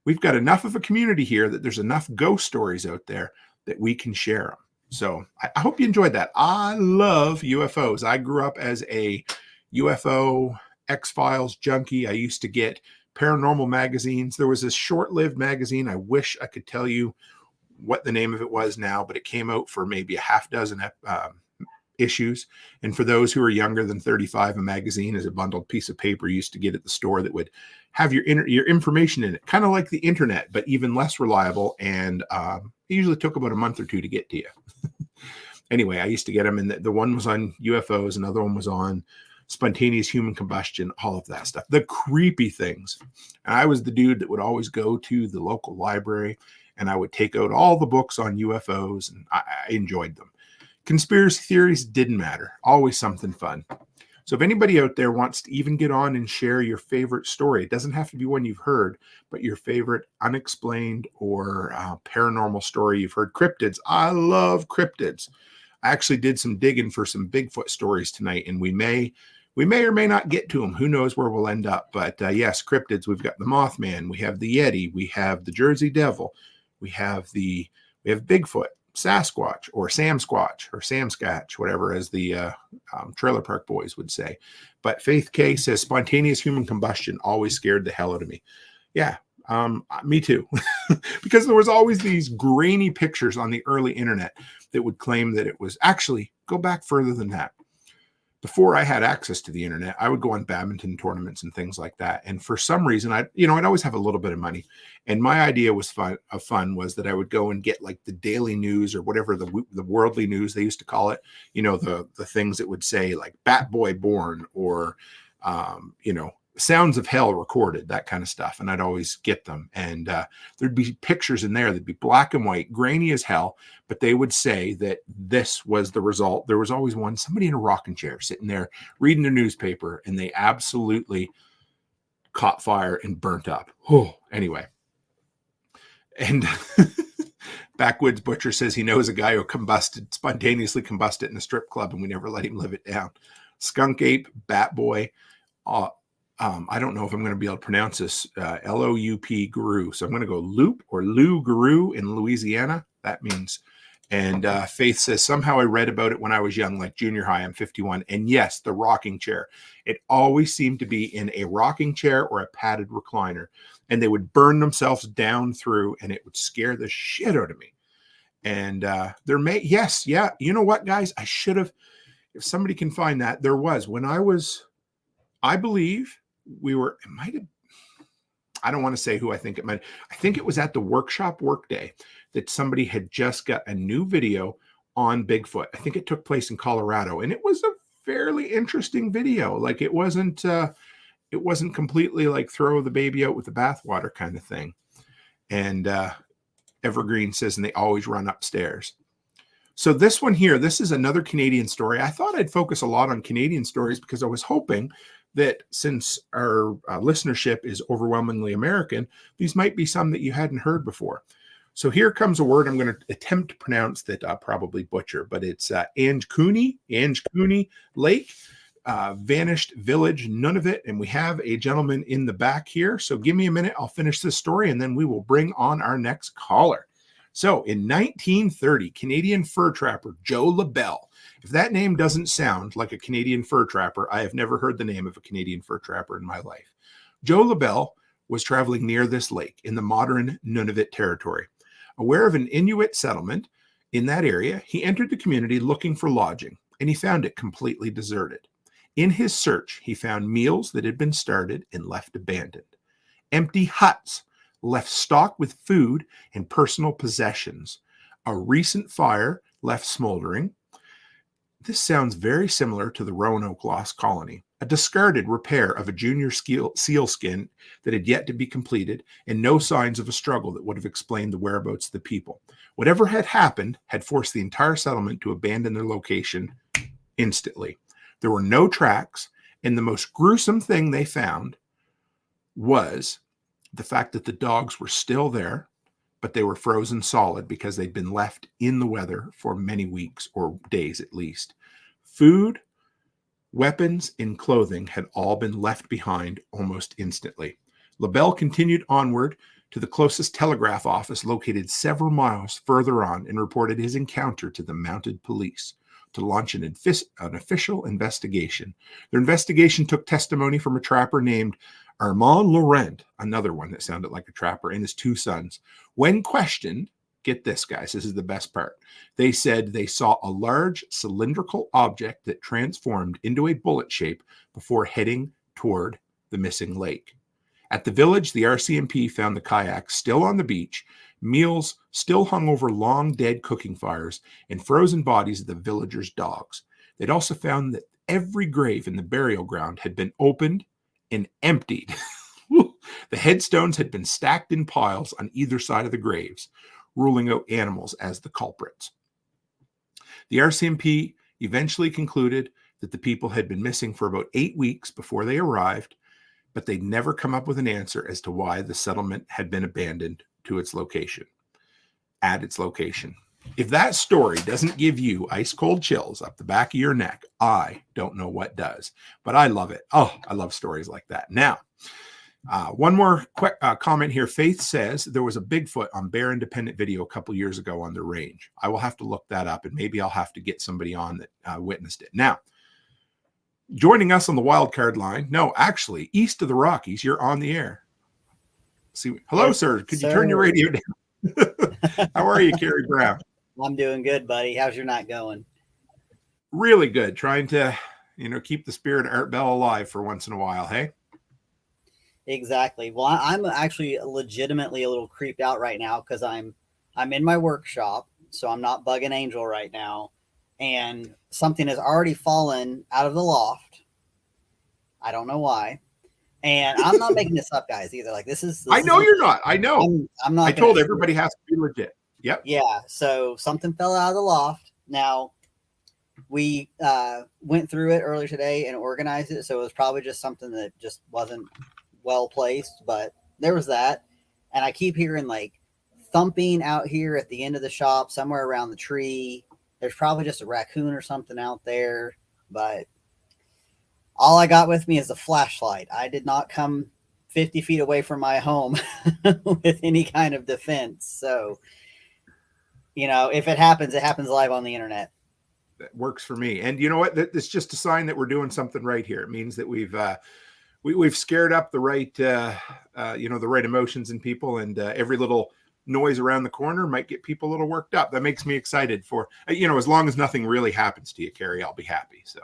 we've got enough of a community here that there's enough ghost stories out there that we can share them. So I hope you enjoyed that. I love UFOs. I grew up as a UFO X-Files junkie. I used to get paranormal magazines. There was this short-lived magazine. I wish I could tell you what the name of it was now, but it came out for maybe a half dozen issues. And for those who are younger than 35, a magazine is a bundled piece of paper you used to get at the store that would have your information in it, kind of like the internet, but even less reliable. And it usually took about a month or 2 to get to you. Anyway, I used to get them, and the one was on UFOs, another one was on spontaneous human combustion, all of that stuff, the creepy things. And I was the dude that would always go to the local library, and I would take out all the books on UFOs, and I enjoyed them. Conspiracy theories didn't matter, always something fun. So if anybody out there wants to even get on and share your favorite story, it doesn't have to be one you've heard, but your favorite unexplained or paranormal story you've heard. Cryptids, I love cryptids. I actually did some digging for some Bigfoot stories tonight, and we may or may not get to them. Who knows where we'll end up? But yes, cryptids. We've got the Mothman, we have the Yeti, we have the Jersey Devil, we have Bigfoot, Sasquatch, or Samsquatch, or Samskatch, whatever, as the Trailer Park Boys would say. But Faith K says spontaneous human combustion always scared the hell out of me. Yeah, me too. Because there was always these grainy pictures on the early internet that would claim that it was actually, go back further than that. Before I had access to the internet, I would go on badminton tournaments and things like that. And for some reason, I'd always have a little bit of money. And my idea was fun was that I would go and get like the daily news or whatever the worldly news they used to call it. The things that would say like Bat Boy born or sounds of hell recorded, that kind of stuff. And I'd always get them. And there'd be pictures in there that'd be black and white, grainy as hell. But they would say that this was the result. There was always somebody in a rocking chair sitting there reading their newspaper, and they absolutely caught fire and burnt up. Oh, anyway. And Backwoods Butcher says he knows a guy who spontaneously combusted in a strip club, and we never let him live it down. Skunk Ape, Bat Boy. I don't know if I'm going to be able to pronounce this. Loup Guru. So I'm going to go Loop or Lou Guru in Louisiana. That means. And Faith says, somehow I read about it when I was young, like junior high. I'm 51. And yes, the rocking chair. It always seemed to be in a rocking chair or a padded recliner. And they would burn themselves down through, and it would scare the shit out of me. And you know what, guys? I should have, if somebody can find that, there was, when I believe I don't want to say who I think it might. I think it was at the workshop workday that somebody had just got a new video on Bigfoot. I think it took place in Colorado, and it was a fairly interesting video. Like it wasn't completely like throw the baby out with the bathwater kind of thing. And Evergreen says, and they always run upstairs. So this one here, this is another Canadian story. I thought I'd focus a lot on Canadian stories because I was hoping that since our listenership is overwhelmingly American, these might be some that you hadn't heard before. So here comes a word I'm going to attempt to pronounce that I'll probably butcher, but it's Angekooney Lake, vanished village, Nunavut, and we have a gentleman in the back here. So give me a minute, I'll finish this story, and then we will bring on our next caller. So in 1930, Canadian fur trapper Joe LaBelle. If that name doesn't sound like a Canadian fur trapper, I have never heard the name of a Canadian fur trapper in my life. Joe LaBelle was traveling near this lake in the modern Nunavut territory. Aware of an Inuit settlement in that area, he entered the community looking for lodging, and he found it completely deserted. In his search, he found meals that had been started and left abandoned, empty huts left stocked with food and personal possessions, a recent fire left smoldering. This sounds very similar to the Roanoke Lost Colony, a discarded repair of a junior seal skin that had yet to be completed, and no signs of a struggle that would have explained the whereabouts of the people. Whatever had happened had forced the entire settlement to abandon their location instantly. There were no tracks, and the most gruesome thing they found was the fact that the dogs were still there, but they were frozen solid because they'd been left in the weather for many weeks or days at least. Food, weapons, and clothing had all been left behind almost instantly. LaBelle continued onward to the closest telegraph office located several miles further on and reported his encounter to the mounted police to launch an official investigation. Their investigation took testimony from a trapper named Armand Laurent, another one that sounded like a trapper, and his two sons. When questioned, get this, guys, this is the best part. They said they saw a large cylindrical object that transformed into a bullet shape before heading toward the missing lake. At the village, the RCMP found the kayaks still on the beach, meals still hung over long dead cooking fires, and frozen bodies of the villagers' dogs. They'd also found that every grave in the burial ground had been opened and emptied. The headstones had been stacked in piles on either side of the graves, ruling out animals as the culprits. The RCMP eventually concluded that the people had been missing for about 8 weeks before they arrived, but they'd never come up with an answer as to why the settlement had been abandoned to its location. If that story doesn't give you ice cold chills up the back of your neck, I don't know what does, but I love it. Oh, I love stories like that. Now, one more quick comment here. Faith says there was a Bigfoot on Bear Independent video a couple years ago on the range. I will have to look that up, and maybe I'll have to get somebody on that witnessed it. Now, joining us on the wild card line, no, actually, east of the Rockies, you're on the air. Hello, sir. Could you turn your radio down? How are you, Kerry Brown? I'm doing good, buddy. How's your night going? Really good. Trying to, keep the spirit of Art Bell alive for once in a while. Hey. Exactly. Well, I'm actually legitimately a little creeped out right now because I'm in my workshop, so I'm not bugging Angel right now, and something has already fallen out of the loft. I don't know why, And I'm not making this up, guys, either. Like this I know you're not. I know. I'm not. I told everybody has to be legit. Yep. Yeah. So something fell out of the loft. Now we went through it earlier today and organized it. So it was probably just something that just wasn't well placed, but there was that. And I keep hearing like thumping out here at the end of the shop, somewhere around the tree. There's probably just a raccoon or something out there, but all I got with me is a flashlight. I did not come 50 feet away from my home with any kind of defense. So, if it happens live on the internet. That works for me. And you know what? It's just a sign that we're doing something right here. It means that we've scared up the right, the right emotions in people, and every little noise around the corner might get people a little worked up. That makes me excited for, as long as nothing really happens to you, Carrie, I'll be happy. So.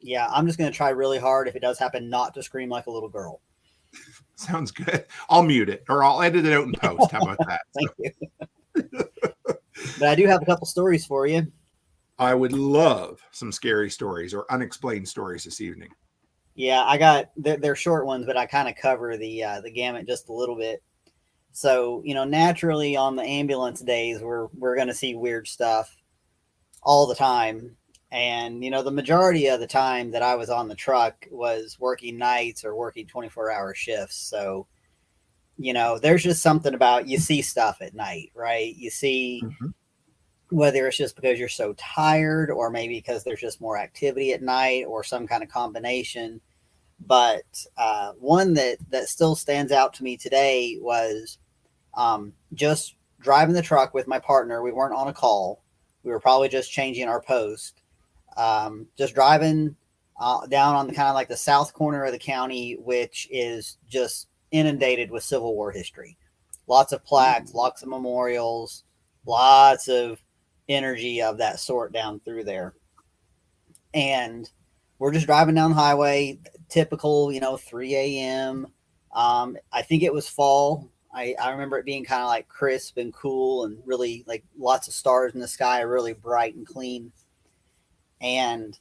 Yeah, I'm just going to try really hard, if it does happen, not to scream like a little girl. Sounds good. I'll mute it, or I'll edit it out in post. How about that? Thank you. But I do have a couple stories for you. I would love some scary stories or unexplained stories this evening. Yeah, I got they're short ones, but I kind of cover the gamut just a little bit. So, naturally on the ambulance days, we're going to see weird stuff all the time. And, the majority of the time that I was on the truck was working nights or working 24-hour shifts. So, there's just something about, you see stuff at night, right? You see, whether it's just because you're so tired, or maybe because there's just more activity at night, or some kind of combination. But one that still stands out to me today was just driving the truck with my partner. We weren't on a call. We were probably just changing our post. Just driving down on the kind of like the south corner of the county, which is just inundated with Civil War history. Lots of plaques, lots of memorials, lots of energy of that sort down through there. And we're just driving down the highway, typical, 3 a.m. I think it was fall. I remember it being kind of like crisp and cool, and really like lots of stars in the sky, really bright and clean. And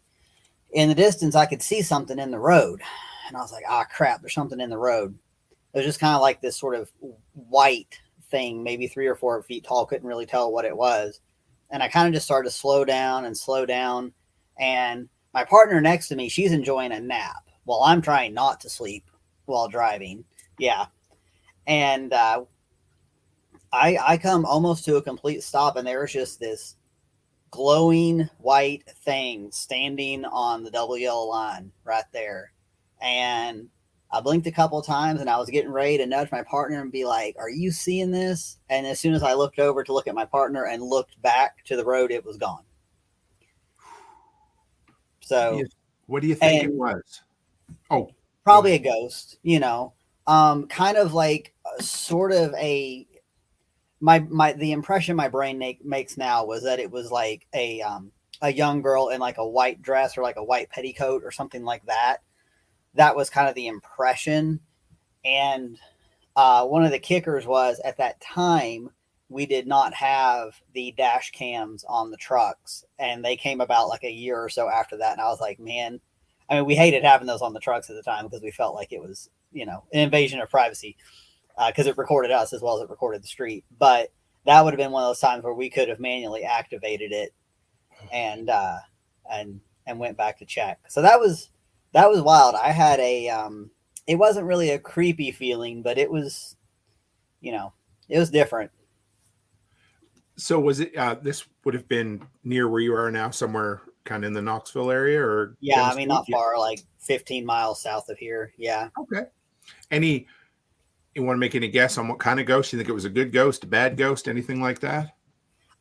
in the distance, I could see something in the road. And I was like, crap, there's something in the road. It was just kind of like this sort of white thing, maybe 3 or 4 feet tall. Couldn't really tell what it was. And I kind of just started to slow down. And my partner next to me, she's enjoying a nap while I'm trying not to sleep while driving. Yeah. And I come almost to a complete stop, and there was just this glowing white thing standing on the double yellow line right there. And I blinked a couple of times, and I was getting ready to nudge my partner and be like, "Are you seeing this?" And as soon as I looked over to look at my partner and looked back to the road, it was gone. So what do you think it was? Oh, probably a ghost, kind of like sort of the impression my brain makes now was that it was like a young girl in like a white dress or like a white petticoat or something like that. That was kind of the impression. And one of the kickers was, at that time, we did not have the dash cams on the trucks, and they came about like a year or so after that. And I was like, man, we hated having those on the trucks at the time because we felt like it was, an invasion of privacy, because it recorded us as well as it recorded the street. But that would have been one of those times where we could have manually activated it and went back to check. So that was wild. I had it wasn't really a creepy feeling, but it was, it was different. So was it, this would have been near where you are now, somewhere kind of in the Knoxville area, or? Yeah, not far, like 15 miles south of here. Yeah. Okay. You want to make any guess on what kind of ghost? You think it was a good ghost, a bad ghost, anything like that?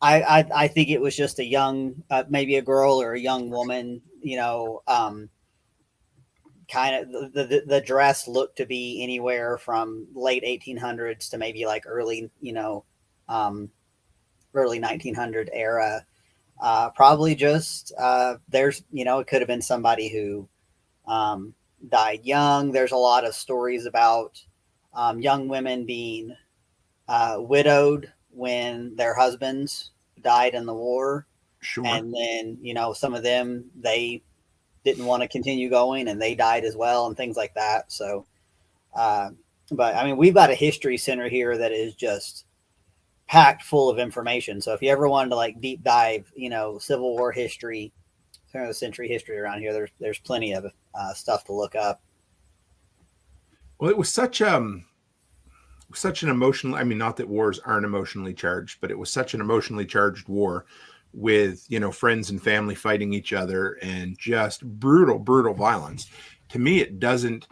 I think it was just a young, maybe a girl or a young woman, kind of the dress looked to be anywhere from late 1800s to maybe like early 1900 era. Probably just there's, it could have been somebody who died young. There's a lot of stories about young women being widowed when their husbands died in the war. Sure. And then, some of them, they didn't want to continue going and they died as well, and things like that. So But I mean, we've got a history center here that is just packed full of information. So if you ever wanted to like deep dive, Civil War history, turn of the century history around here, there's plenty of stuff to look up. Well, it was such an emotional, I mean, not that wars aren't emotionally charged, but it was such an emotionally charged war with, friends and family fighting each other and just brutal violence. To me, it doesn't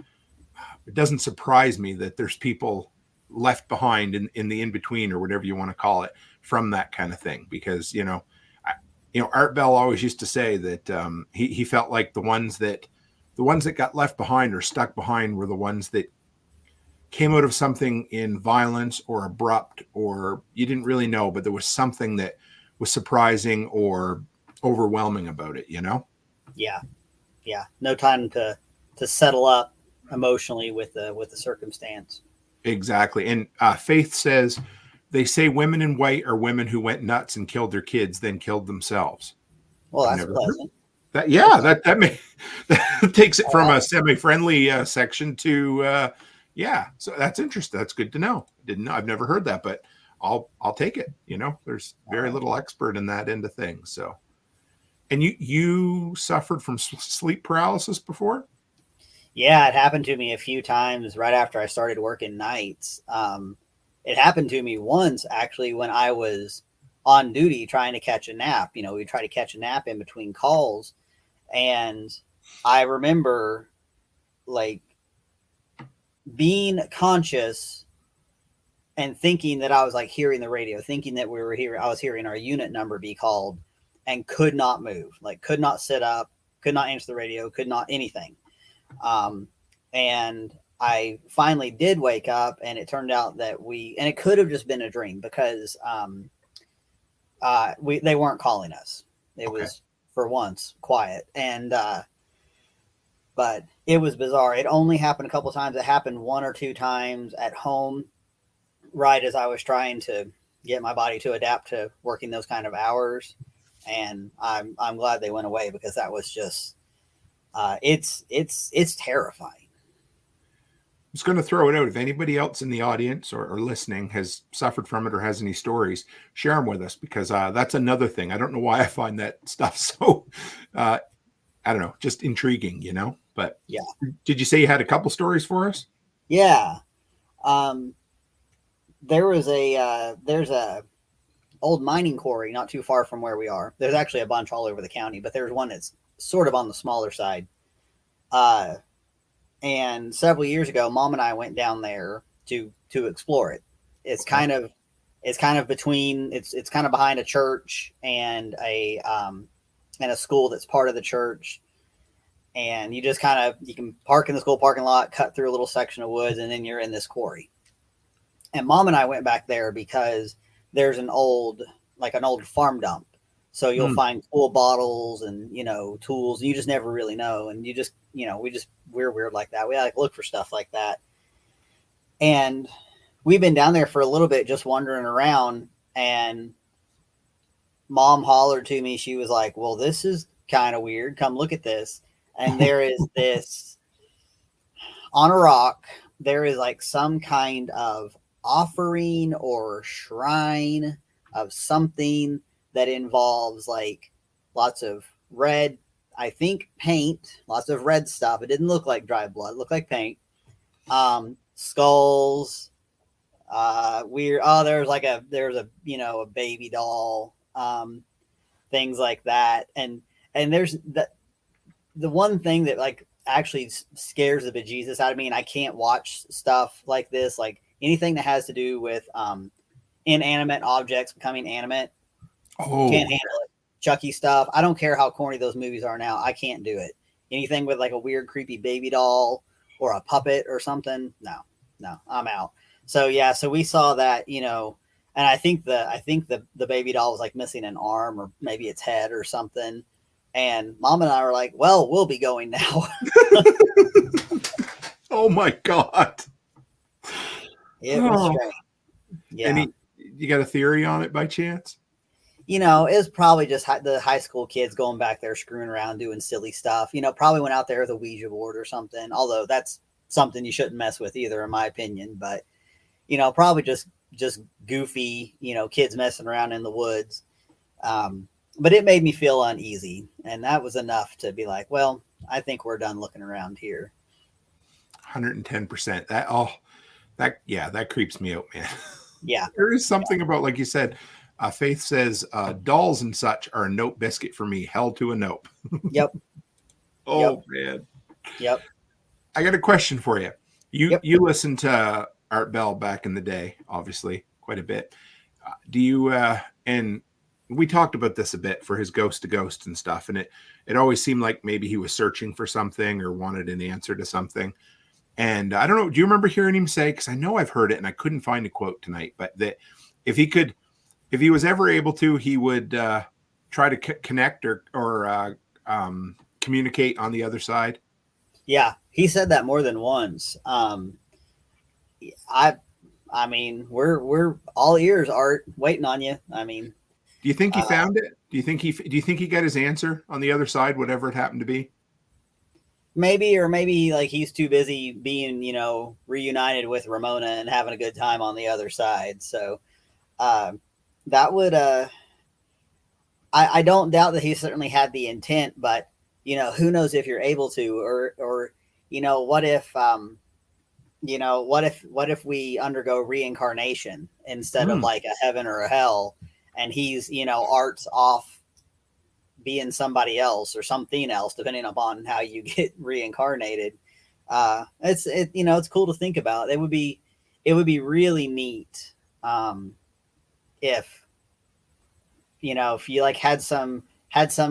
surprise me that there's people left behind in the in-between, or whatever you want to call it, from that kind of thing. Because, Art Bell always used to say that he felt like the ones that got left behind or stuck behind were the ones that came out of something in violence or abrupt, or you didn't really know, but there was something that was surprising or overwhelming about it, Yeah. No time to settle up emotionally with the circumstance. Exactly. And Faith says, they say women in white are women who went nuts and killed their kids, then killed themselves. Well, that's pleasant. That takes it from a semi-friendly section to so that's interesting. That's good to know. I've never heard that, but I'll take it. There's very little expert in that end of things. So, and you suffered from sleep paralysis before? Yeah, it happened to me a few times right after I started working nights. It happened to me once, actually, when I was on duty trying to catch a nap. We try to catch a nap in between calls. And I remember like being conscious and thinking that I was like hearing the radio, thinking that I was hearing our unit number be called, and could not move, like could not sit up, could not answer the radio, could not anything. And I finally did wake up, and it turned out that and it could have just been a dream, because they weren't calling us. It was for once quiet. And but it was bizarre. It only happened a couple of times. It happened one or two times at home, right as I was trying to get my body to adapt to working those kind of hours. And I'm glad they went away, because that was just it's terrifying. I was going to throw it out. If anybody else in the audience or listening has suffered from it or has any stories, share them with us, because that's another thing. I don't know why I find that stuff so, I don't know, just intriguing, But yeah. Did you say you had a couple stories for us? Yeah. There's a old mining quarry not too far from where we are. There's actually a bunch all over the county, but there's one that's sort of on the smaller side. And several years ago, Mom and I went down there to explore it. It's kind of between, it's kind of behind a church and a school that's part of the church. And you just you can park in the school parking lot, cut through a little section of woods, and then you're in this quarry. And Mom and I went back there because there's an old farm dump. So you'll find cool bottles and, tools. You just never really know. And you just, we're weird like that. We like look for stuff like that. And we've been down there for a little bit, just wandering around, and Mom hollered to me. She was like, well, this is kind of weird. Come look at this. And there is this on a rock. There is like some kind of offering or shrine of something that involves like lots of red, I think paint, lots of red stuff. It didn't look like dry blood, it looked like paint. Skulls, weird. Oh, there's a baby doll, things like that. And there's the one thing that like actually scares the bejesus out of me, and I can't watch stuff like this, like anything that has to do with inanimate objects becoming animate. Can't handle it. Chucky stuff. I don't care how corny those movies are now. I can't do it. Anything with like a weird, creepy baby doll or a puppet or something. No, I'm out. So yeah, so we saw that, and I think the baby doll was like missing an arm or maybe its head or something. And Mom and I were like, well, we'll be going now. Oh my God. It was strange. Yeah. You got a theory on it by chance? It was probably just the high school kids going back there screwing around doing silly stuff. Probably went out there with a Ouija board or something. Although that's something you shouldn't mess with either, in my opinion. But, you know, probably just goofy, you know, kids messing around in the woods. But it made me feel uneasy. And that was enough to be like, well, I think we're done looking around here. 110%. That creeps me out, man. Yeah. There is something about, like you said, Faith says, dolls and such are a note biscuit for me. Hell to a nope. Yep. Oh, man. Yep. I got a question for you. You listened to Art Bell back in the day, obviously, quite a bit. Do you, and we talked about this a bit for his Ghost to Ghost and stuff, and it always seemed like maybe he was searching for something or wanted an answer to something. And I don't know, do you remember hearing him say, because I know I've heard it and I couldn't find a quote tonight, but that if he was ever able to, he would try to connect or communicate on the other side? Yeah, he said that more than once. I mean, we're all ears, Art, waiting on you. I mean, do you think he found it? Do you think he got his answer on the other side, whatever it happened to be? Maybe like he's too busy being, you know, reunited with Ramona and having a good time on the other side. So that would I don't doubt that he certainly had the intent, but you know, who knows if you're able to, or you know, what if what if we undergo reincarnation instead of like a heaven or a hell, and he's, you know, Art's off being somebody else or something else, depending upon how you get reincarnated. It's cool to think about. It would be really neat if, you know, if you like had some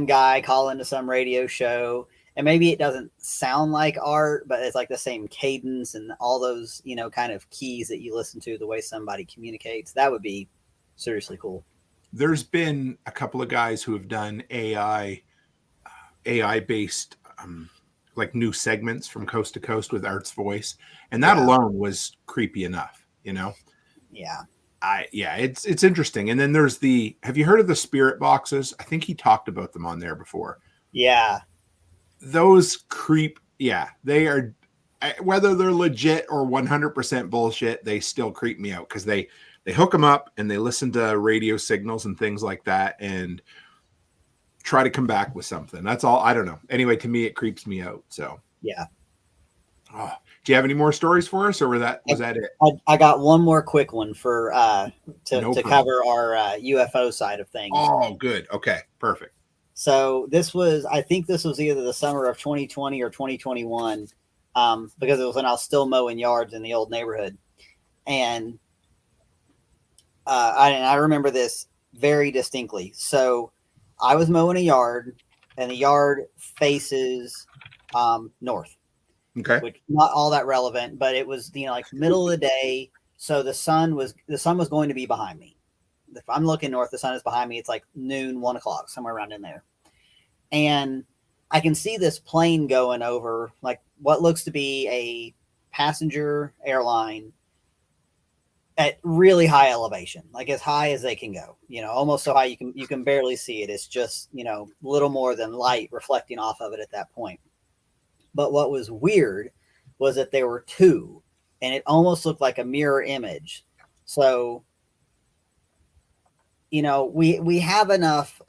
guy call into some radio show, and maybe it doesn't sound like Art, but it's like the same cadence and all those, you know, kind of keys that you listen to, the way somebody communicates. That would be seriously cool. There's been a couple of guys who have done AI based like new segments from coast to coast with Art's voice, and that alone was creepy enough, you know. It's interesting. And then there's have you heard of the spirit boxes? I think he talked about them on there before. Those creep. They are, whether they're legit or 100% bullshit, they still creep me out, because they hook them up and they listen to radio signals and things like that and try to come back with something. That's all. I don't know. Anyway, to me, it creeps me out. So oh, do you have any more stories for us, or was that it? I got one more quick one for to cover our UFO side of things. Oh, good. Okay, perfect. So I think this was either the summer of 2020 or 2021, because it was when I was still mowing yards in the old neighborhood. And I remember this very distinctly. So I was mowing a yard, and the yard faces north. Okay. Which not all that relevant, but it was, you know, like middle of the day. So the sun was going to be behind me. If I'm looking north, the sun is behind me. It's like noon, 1 o'clock, somewhere around in there. And I can see this plane going over, like what looks to be a passenger airline at really high elevation, like as high as they can go, you know, almost so high you can barely see it. It's just, you know, little more than light reflecting off of it at that point. But what was weird was that there were two, and it almost looked like a mirror image. So, you know, we have enough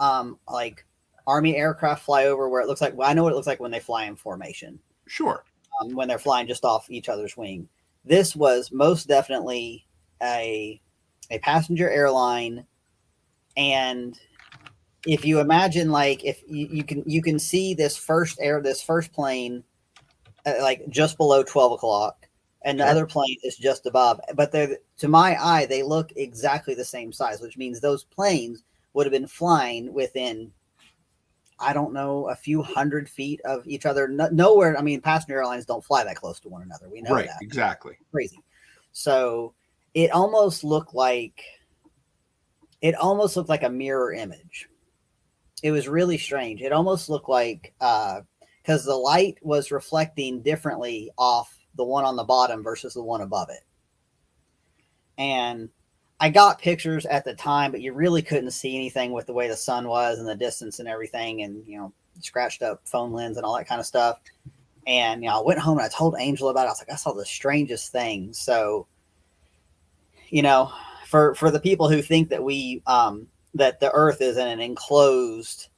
like Army aircraft fly over where it looks like, well, I know what it looks like when they fly in formation. Sure. When they're flying just off each other's wing. This was most definitely a passenger airline. And if you imagine, like, if you can see this first plane like just below 12 o'clock, and the other plane is just above, but they're, to my eye, they look exactly the same size, which means those planes would have been flying within, I don't know, a few hundred feet of each other. Nowhere. I mean, passenger airlines don't fly that close to one another. We know that. Exactly. Crazy. So it almost looked like a mirror image. It was really strange. It almost looked like, because the light was reflecting differently off the one on the bottom versus the one above it. And I got pictures at the time, but you really couldn't see anything with the way the sun was and the distance and everything, and, you know, scratched up phone lens and all that kind of stuff. And, I went home and I told Angel about it. I was like, I saw the strangest thing. So, for the people who think that that the earth is in an enclosed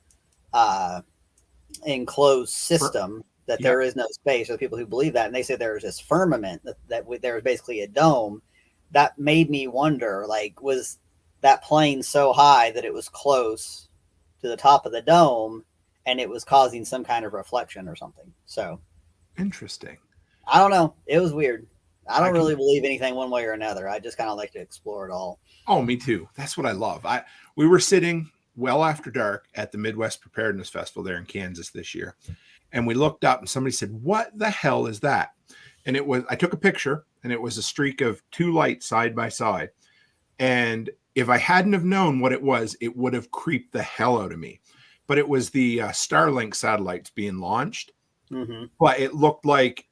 system, that there is no space, or the people who believe that, and they say there's this firmament, that there was basically a dome, that made me wonder, like, was that plane so high that it was close to the top of the dome and it was causing some kind of reflection or something? So interesting. I don't know. It was weird. I don't really believe anything one way or another. I just kind of like to explore it all. Oh, me too. That's what I love. We were sitting well after dark at the Midwest Preparedness Festival there in Kansas this year. And we looked up and somebody said, "What the hell is that?" And I took a picture, and it was a streak of two lights side by side. And if I hadn't have known what it was, it would have creeped the hell out of me. But it was the Starlink satellites being launched. Mm-hmm. But it looked like,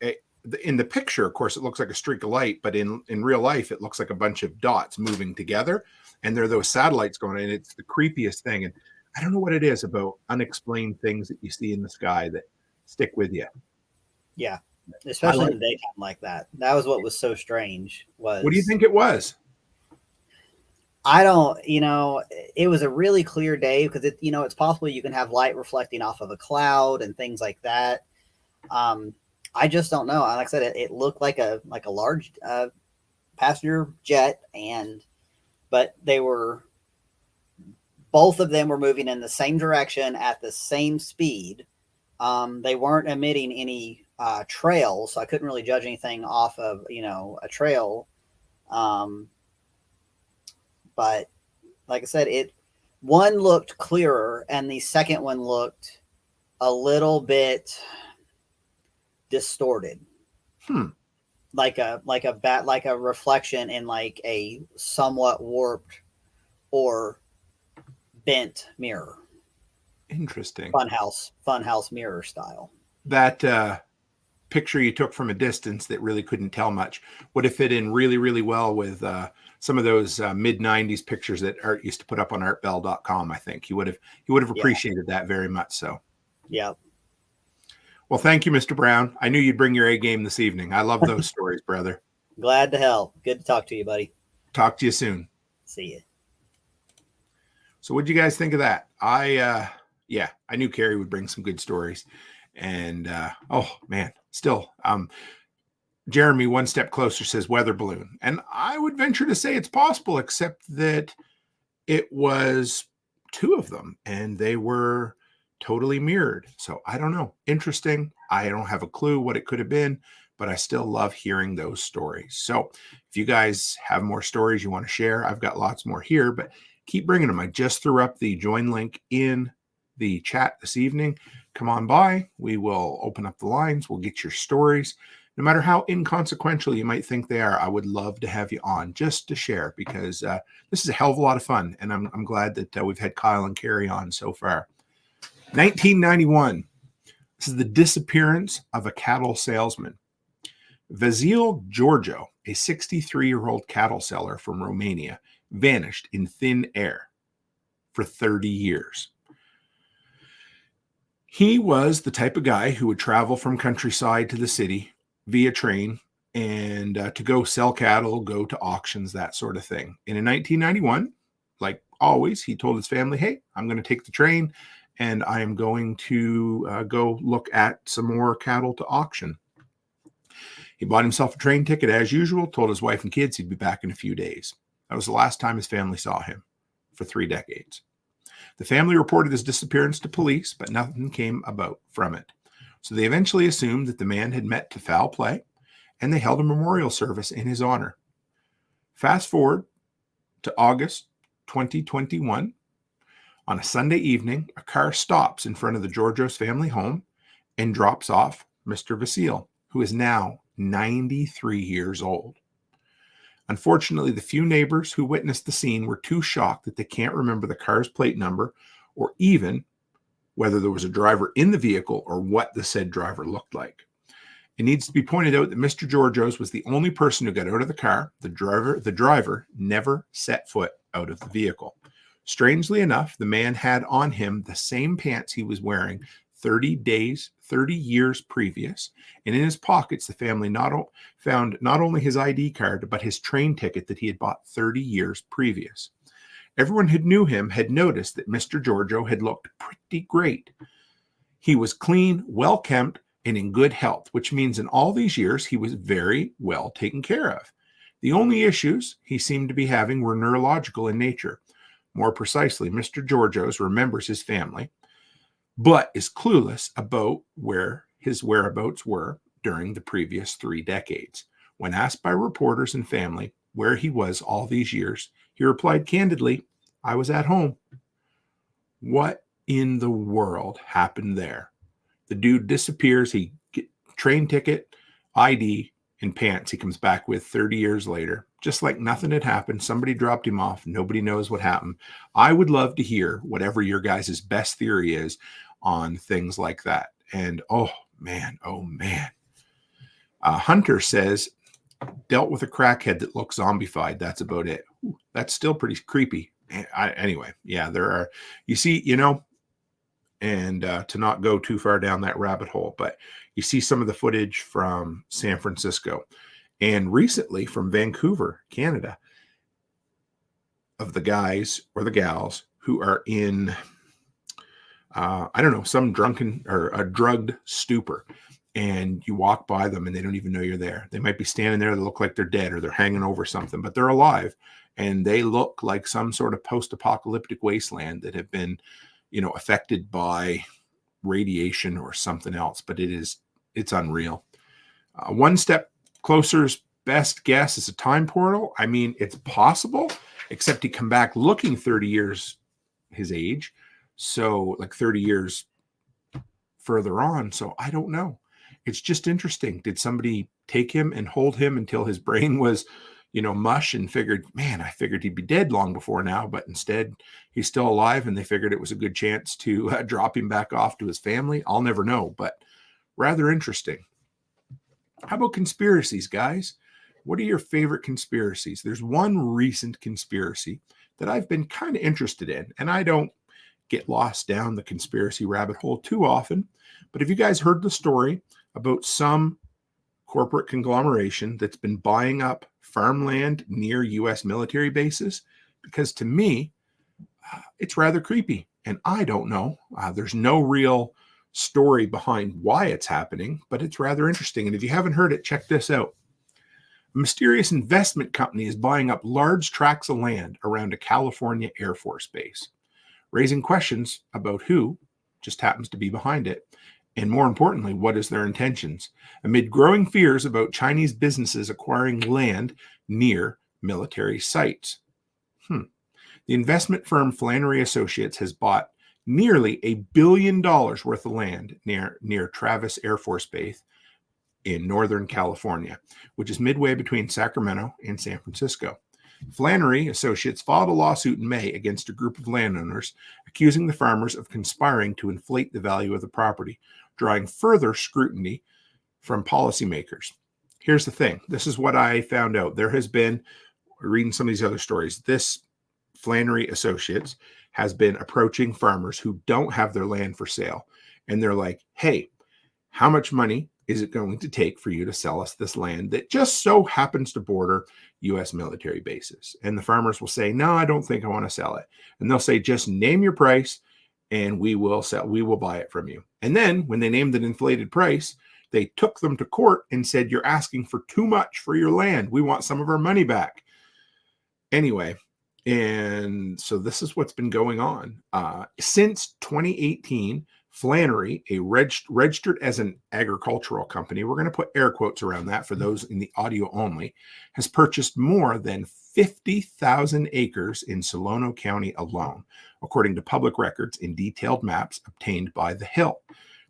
in the picture, of course, it looks like a streak of light, but in real life, it looks like a bunch of dots moving together. And there are those satellites going, and it's the creepiest thing. And I don't know what it is about unexplained things that you see in the sky that stick with you. Yeah, especially in the daytime like that. That was what was so strange. What do you think it was? I don't, it was a really clear day, because it's possible you can have light reflecting off of a cloud and things like that. I just don't know. Like I said, it looked like a large passenger jet, but both of them were moving in the same direction at the same speed. They weren't emitting any trails, so I couldn't really judge anything off of a trail. But like I said, one looked clearer, and the second one looked a little bit distorted. Like a reflection in like a somewhat warped or bent mirror. Interesting. Funhouse mirror style. That picture you took from a distance that really couldn't tell much would have fit in really, really well with some of those mid-90s pictures that Art used to put up on artbell.com. I think he would have appreciated that very much so. Yeah. Well, thank you, Mr. Brown. I knew you'd bring your A game this evening. I love those stories, brother. Glad to help. Good to talk to you, buddy. Talk to you soon. See you. So what'd you guys think of that? I knew Carrie would bring some good stories. And still, Jeremy, one step closer, says weather balloon. And I would venture to say it's possible, except that it was two of them and they were totally mirrored. So I don't know. Interesting. I don't have a clue what it could have been, but I still love hearing those stories. So if you guys have more stories you want to share, I've got lots more here, but keep bringing them. I just threw up the join link in the chat this evening. Come on by. We will open up the lines. We'll get your stories. No matter how inconsequential you might think they are, I would love to have you on just to share, because this is a hell of a lot of fun. And I'm glad that we've had Kyle and Carrie on so far. 1991. This is the disappearance of a cattle salesman. Vasil Georgiou, a 63-year-old cattle seller from Romania, vanished in thin air for 30 years. He was the type of guy who would travel from countryside to the city via train and to go sell cattle, go to auctions, that sort of thing. And in 1991, like always, he told his family, "Hey, I'm going to take the train and I am going to go look at some more cattle to auction." He bought himself a train ticket as usual, told his wife and kids he'd be back in a few days. That was the last time his family saw him for 3 decades. The family reported his disappearance to police, but nothing came about from it. So they eventually assumed that the man had met to foul play, and they held a memorial service in his honor. Fast forward to August 2021. On a Sunday evening, a car stops in front of the Georgiou's family home and drops off Mr. Vasil, who is now 93 years old. Unfortunately, the few neighbors who witnessed the scene were too shocked that they can't remember the car's plate number or even whether there was a driver in the vehicle or what the said driver looked like. It needs to be pointed out that Mr. Georgiou's was the only person who got out of the car. The driver never set foot out of the vehicle. Strangely enough, the man had on him the same pants he was wearing 30 days, 30 years previous, and in his pockets, the family found not only his ID card, but his train ticket that he had bought 30 years previous. Everyone who knew him had noticed that Mr. Giorgio had looked pretty great. He was clean, well-kempt, and in good health, which means in all these years, he was very well taken care of. The only issues he seemed to be having were neurological in nature. More precisely, Mr. Giorgio's remembers his family, but is clueless about where his whereabouts were during the previous 3 decades. When asked by reporters and family where he was all these years, he replied candidly, "I was at home." What in the world happened there? The dude disappears. He get train ticket, ID, and pants he comes back with 30 years later, just like nothing had happened. Somebody dropped him off. Nobody knows what happened. I would love to hear whatever your guys' best theory is on things like that. And oh man. Hunter says, dealt with a crackhead that looks zombified. That's about it. Ooh, that's still pretty creepy. Anyway, yeah, there are, you see, and to not go too far down that rabbit hole, but you see some of the footage from San Francisco and recently from Vancouver, Canada, of the guys or the gals who are in, some drunken or a drugged stupor. And you walk by them and they don't even know you're there. They might be standing there. They look like they're dead or they're hanging over something, but they're alive. And they look like some sort of post-apocalyptic wasteland that have been, affected by radiation or something else. But it's unreal. One step closer's best guess is a time portal. I mean, it's possible, except he come back looking 30 years his age. So like 30 years further on. So I don't know. It's just interesting. Did somebody take him and hold him until his brain was, mush and figured, man, I figured he'd be dead long before now, but instead he's still alive and they figured it was a good chance to drop him back off to his family? I'll never know, but rather interesting. How about conspiracies, guys? What are your favorite conspiracies? There's one recent conspiracy that I've been kind of interested in, and I don't get lost down the conspiracy rabbit hole too often, but have you guys heard the story about some corporate conglomeration that's been buying up farmland near U.S. military bases? Because to me, it's rather creepy. And I don't know. There's no real story behind why it's happening, but it's rather interesting. And if you haven't heard it, check this out. A mysterious investment company is buying up large tracts of land around a California Air Force base, raising questions about who just happens to be behind it. And more importantly, what is their intentions? Amid growing fears about Chinese businesses acquiring land near military sites. The investment firm Flannery Associates has bought nearly $1 billion worth of land near Travis Air Force Base in Northern California, which is midway between Sacramento and San Francisco. Flannery Associates filed a lawsuit in May against a group of landowners, accusing the farmers of conspiring to inflate the value of the property, drawing further scrutiny from policymakers. Here's the thing. This is what I found out. There has been, reading some of these other stories, this Flannery Associates has been approaching farmers who don't have their land for sale. And they're like, hey, how much money is it going to take for you to sell us this land that just so happens to border U.S. military bases? And the farmers will say, no, I don't think I want to sell it. And they'll say, just name your price and we will buy it from you. And then when they named an inflated price, they took them to court and said, you're asking for too much for your land. We want some of our money back. Anyway, and so this is what's been going on. Since 2018, Flannery, a registered as an agricultural company, we're going to put air quotes around that for those in the audio only, has purchased more than 50,000 acres in Solano County alone, according to public records and detailed maps obtained by The Hill.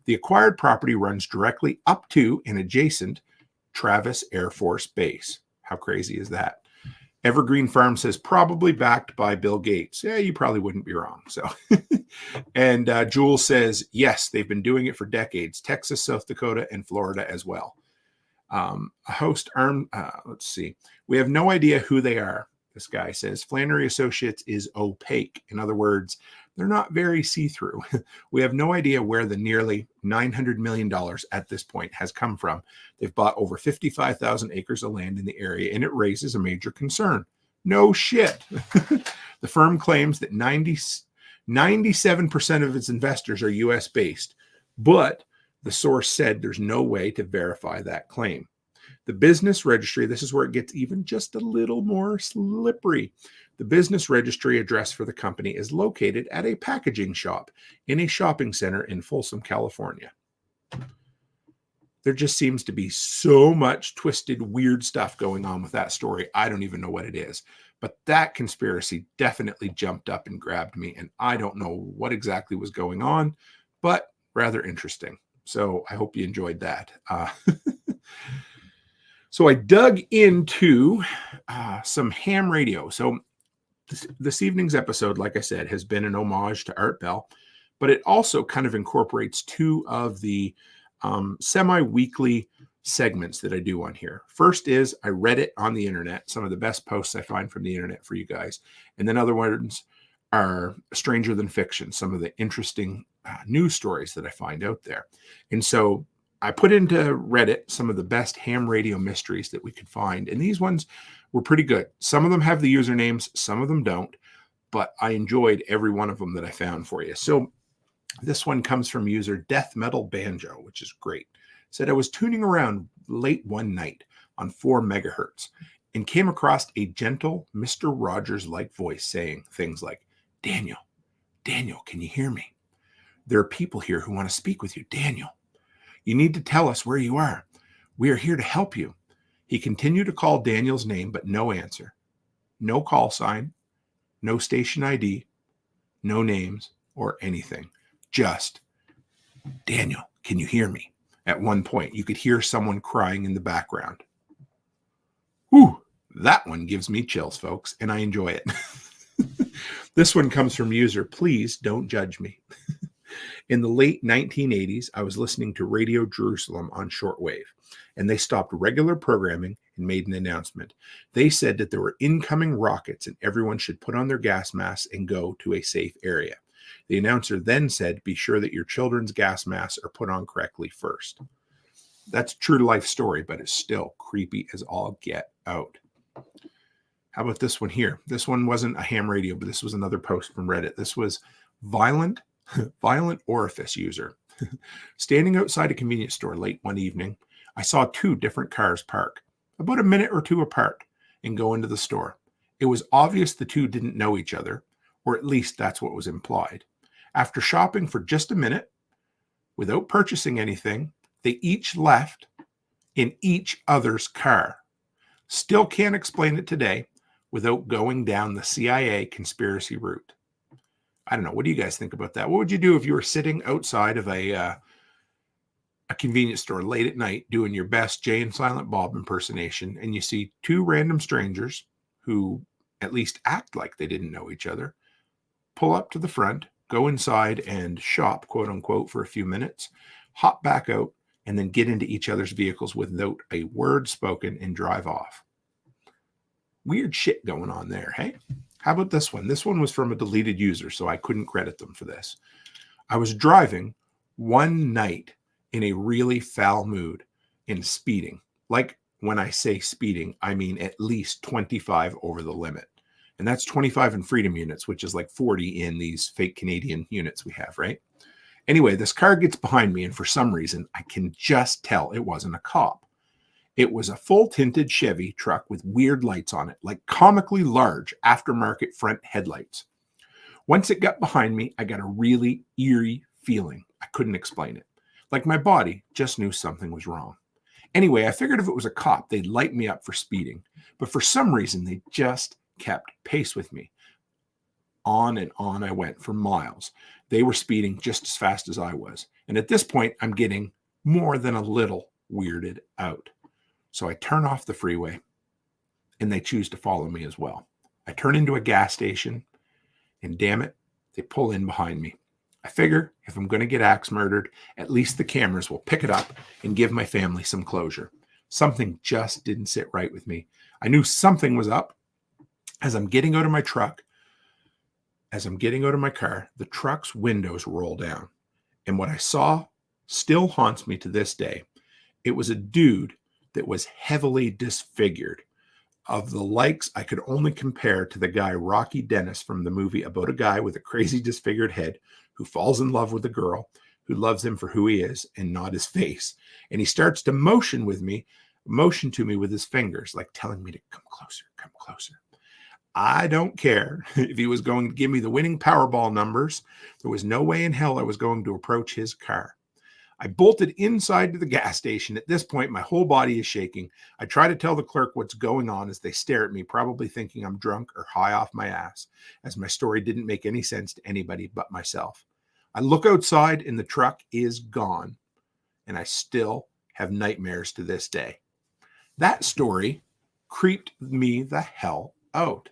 The acquired property runs directly up to and adjacent Travis Air Force Base. How crazy is that? Evergreen Farm says probably backed by Bill Gates. Yeah, you probably wouldn't be wrong. So, and Jules says, yes, they've been doing it for decades. Texas, South Dakota, and Florida as well. Let's see. We have no idea who they are. This guy says Flannery Associates is opaque. In other words, they're not very see-through. We have no idea where the nearly $900 million at this point has come from. They've bought over 55,000 acres of land in the area, and it raises a major concern. No shit. The firm claims that 97% of its investors are U.S.-based, but the source said there's no way to verify that claim. The business registry, this is where it gets even just a little more slippery. The business registry address for the company is located at a packaging shop in a shopping center in Folsom, California. There just seems to be so much twisted, weird stuff going on with that story. I don't even know what it is. But that conspiracy definitely jumped up and grabbed me, and I don't know what exactly was going on, but rather interesting. So I hope you enjoyed that. So I dug into some ham radio. So this evening's episode, like I said, has been an homage to Art Bell, but it also kind of incorporates two of the semi-weekly segments that I do on here. First is I read it on the internet, some of the best posts I find from the internet for you guys. And then other ones are stranger than fiction, some of the interesting news stories that I find out there. And so I put into Reddit some of the best ham radio mysteries that we could find. And these ones were pretty good. Some of them have the usernames, some of them don't, but I enjoyed every one of them that I found for you. So this one comes from user Death Metal Banjo, which is great. Said, I was tuning around late one night on 4 megahertz and came across a gentle Mr. Rogers-like voice saying things like, Daniel, can you hear me? There are people here who want to speak with you, Daniel. You need to tell us where you are. We are here to help you. He continued to call Daniel's name, but no answer. No call sign, no station ID, no names or anything. Just, Daniel, can you hear me? At one point, you could hear someone crying in the background. Whew, that one gives me chills, folks, and I enjoy it. This one comes from user, please don't judge me. In the late 1980s, I was listening to Radio Jerusalem on shortwave, and they stopped regular programming and made an announcement. They said that there were incoming rockets and everyone should put on their gas masks and go to a safe area. The announcer then said, be sure that your children's gas masks are put on correctly first. That's a true to life story, but it's still creepy as all get out. How about this one here? This one wasn't a ham radio, but this was another post from Reddit. This was Violent Orifice user. Standing outside a convenience store late one evening, I saw 2 different cars park about a minute or 2 apart and go into the store. It was obvious the 2 didn't know each other, or at least that's what was implied. After shopping for just a minute, without purchasing anything, they each left in each other's car. Still can't explain it today without going down the CIA conspiracy route. I don't know. What do you guys think about that? What would you do if you were sitting outside of a convenience store late at night doing your best Jay and Silent Bob impersonation, and you see 2 random strangers who at least act like they didn't know each other, pull up to the front, go inside and shop, quote unquote, for a few minutes, hop back out, and then get into each other's vehicles without a word spoken and drive off? Weird shit going on there, hey? How about this one? This one was from a deleted user, so I couldn't credit them for this. I was driving one night in a really foul mood and speeding. Like when I say speeding, I mean at least 25 over the limit. And that's 25 in freedom units, which is like 40 in these fake Canadian units we have, right? Anyway, this car gets behind me, and for some reason, I can just tell it wasn't a cop. It was a full-tinted Chevy truck with weird lights on it, like comically large aftermarket front headlights. Once it got behind me, I got a really eerie feeling. I couldn't explain it. Like my body just knew something was wrong. Anyway, I figured if it was a cop, they'd light me up for speeding. But for some reason, they just kept pace with me. On and on I went for miles. They were speeding just as fast as I was. And at this point, I'm getting more than a little weirded out. So I turn off the freeway, and they choose to follow me as well. I turn into a gas station, and damn it, they pull in behind me. I figure if I'm going to get axe murdered, at least the cameras will pick it up and give my family some closure. Something just didn't sit right with me. I knew something was up. As I'm getting out of my truck, as I'm getting out of my car, the truck's windows roll down. And what I saw still haunts me to this day. It was a dude that was heavily disfigured, of the likes I could only compare to the guy Rocky Dennis from the movie about a guy with a crazy disfigured head who falls in love with a girl who loves him for who he is and not his face. And he starts to motion to me with his fingers, like telling me to come closer, come closer. I don't care if he was going to give me the winning Powerball numbers. There was no way in hell I was going to approach his car. I bolted inside to the gas station. At this point, my whole body is shaking. I try to tell the clerk what's going on as they stare at me, probably thinking I'm drunk or high off my ass, as my story didn't make any sense to anybody but myself. I look outside and the truck is gone, and I still have nightmares to this day. That story creeped me the hell out.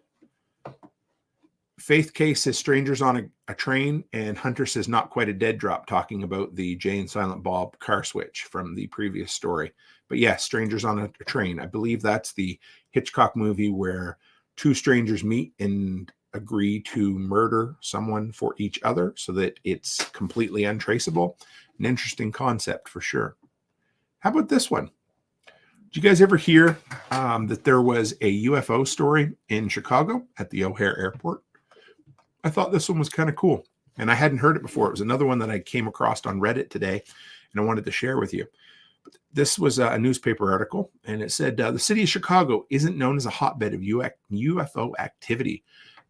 Faith K says strangers on a train, and Hunter says not quite a dead drop, talking about the Jay and Silent Bob car switch from the previous story. But yes, strangers on a train. I believe that's the Hitchcock movie where two strangers meet and agree to murder someone for each other so that it's completely untraceable. An interesting concept for sure. How about this one? Did you guys ever hear that there was a UFO story in Chicago at the O'Hare Airport? I thought this one was kind of cool, and I hadn't heard it before. It was another one that I came across on Reddit today, and I wanted to share with you. This was a newspaper article, and it said the city of Chicago isn't known as a hotbed of UFO activity,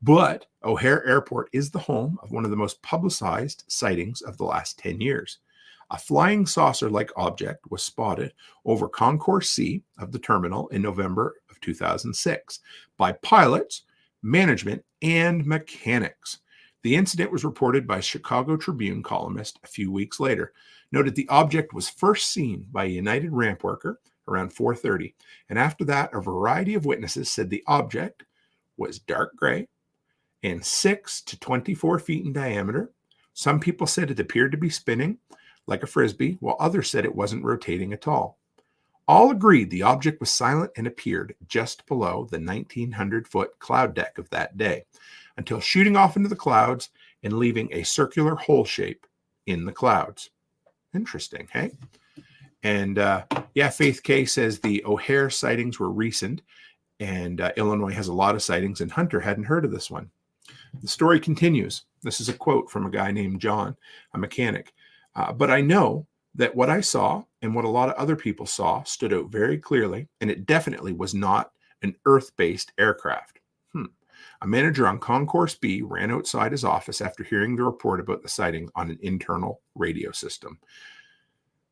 but O'Hare Airport is the home of one of the most publicized sightings of the last 10 years. A flying saucer-like object was spotted over Concourse C of the terminal in November of 2006 by pilots, management, and mechanics. The incident was reported by Chicago Tribune columnist a few weeks later. Noted the object was first seen by a United ramp worker around 4:30, and after that, a variety of witnesses said the object was dark gray and 6 to 24 feet in diameter. Some people said it appeared to be spinning like a frisbee, while others said it wasn't rotating at all. All agreed the object was silent and appeared just below the 1,900-foot cloud deck of that day, until shooting off into the clouds and leaving a circular hole shape in the clouds. Interesting, hey? And Faith K says the O'Hare sightings were recent, and Illinois has a lot of sightings, and Hunter hadn't heard of this one. The story continues. This is a quote from a guy named John, a mechanic. But I know that what I saw and what a lot of other people saw stood out very clearly, and it definitely was not an Earth-based aircraft. A manager on Concourse B ran outside his office after hearing the report about the sighting on an internal radio system.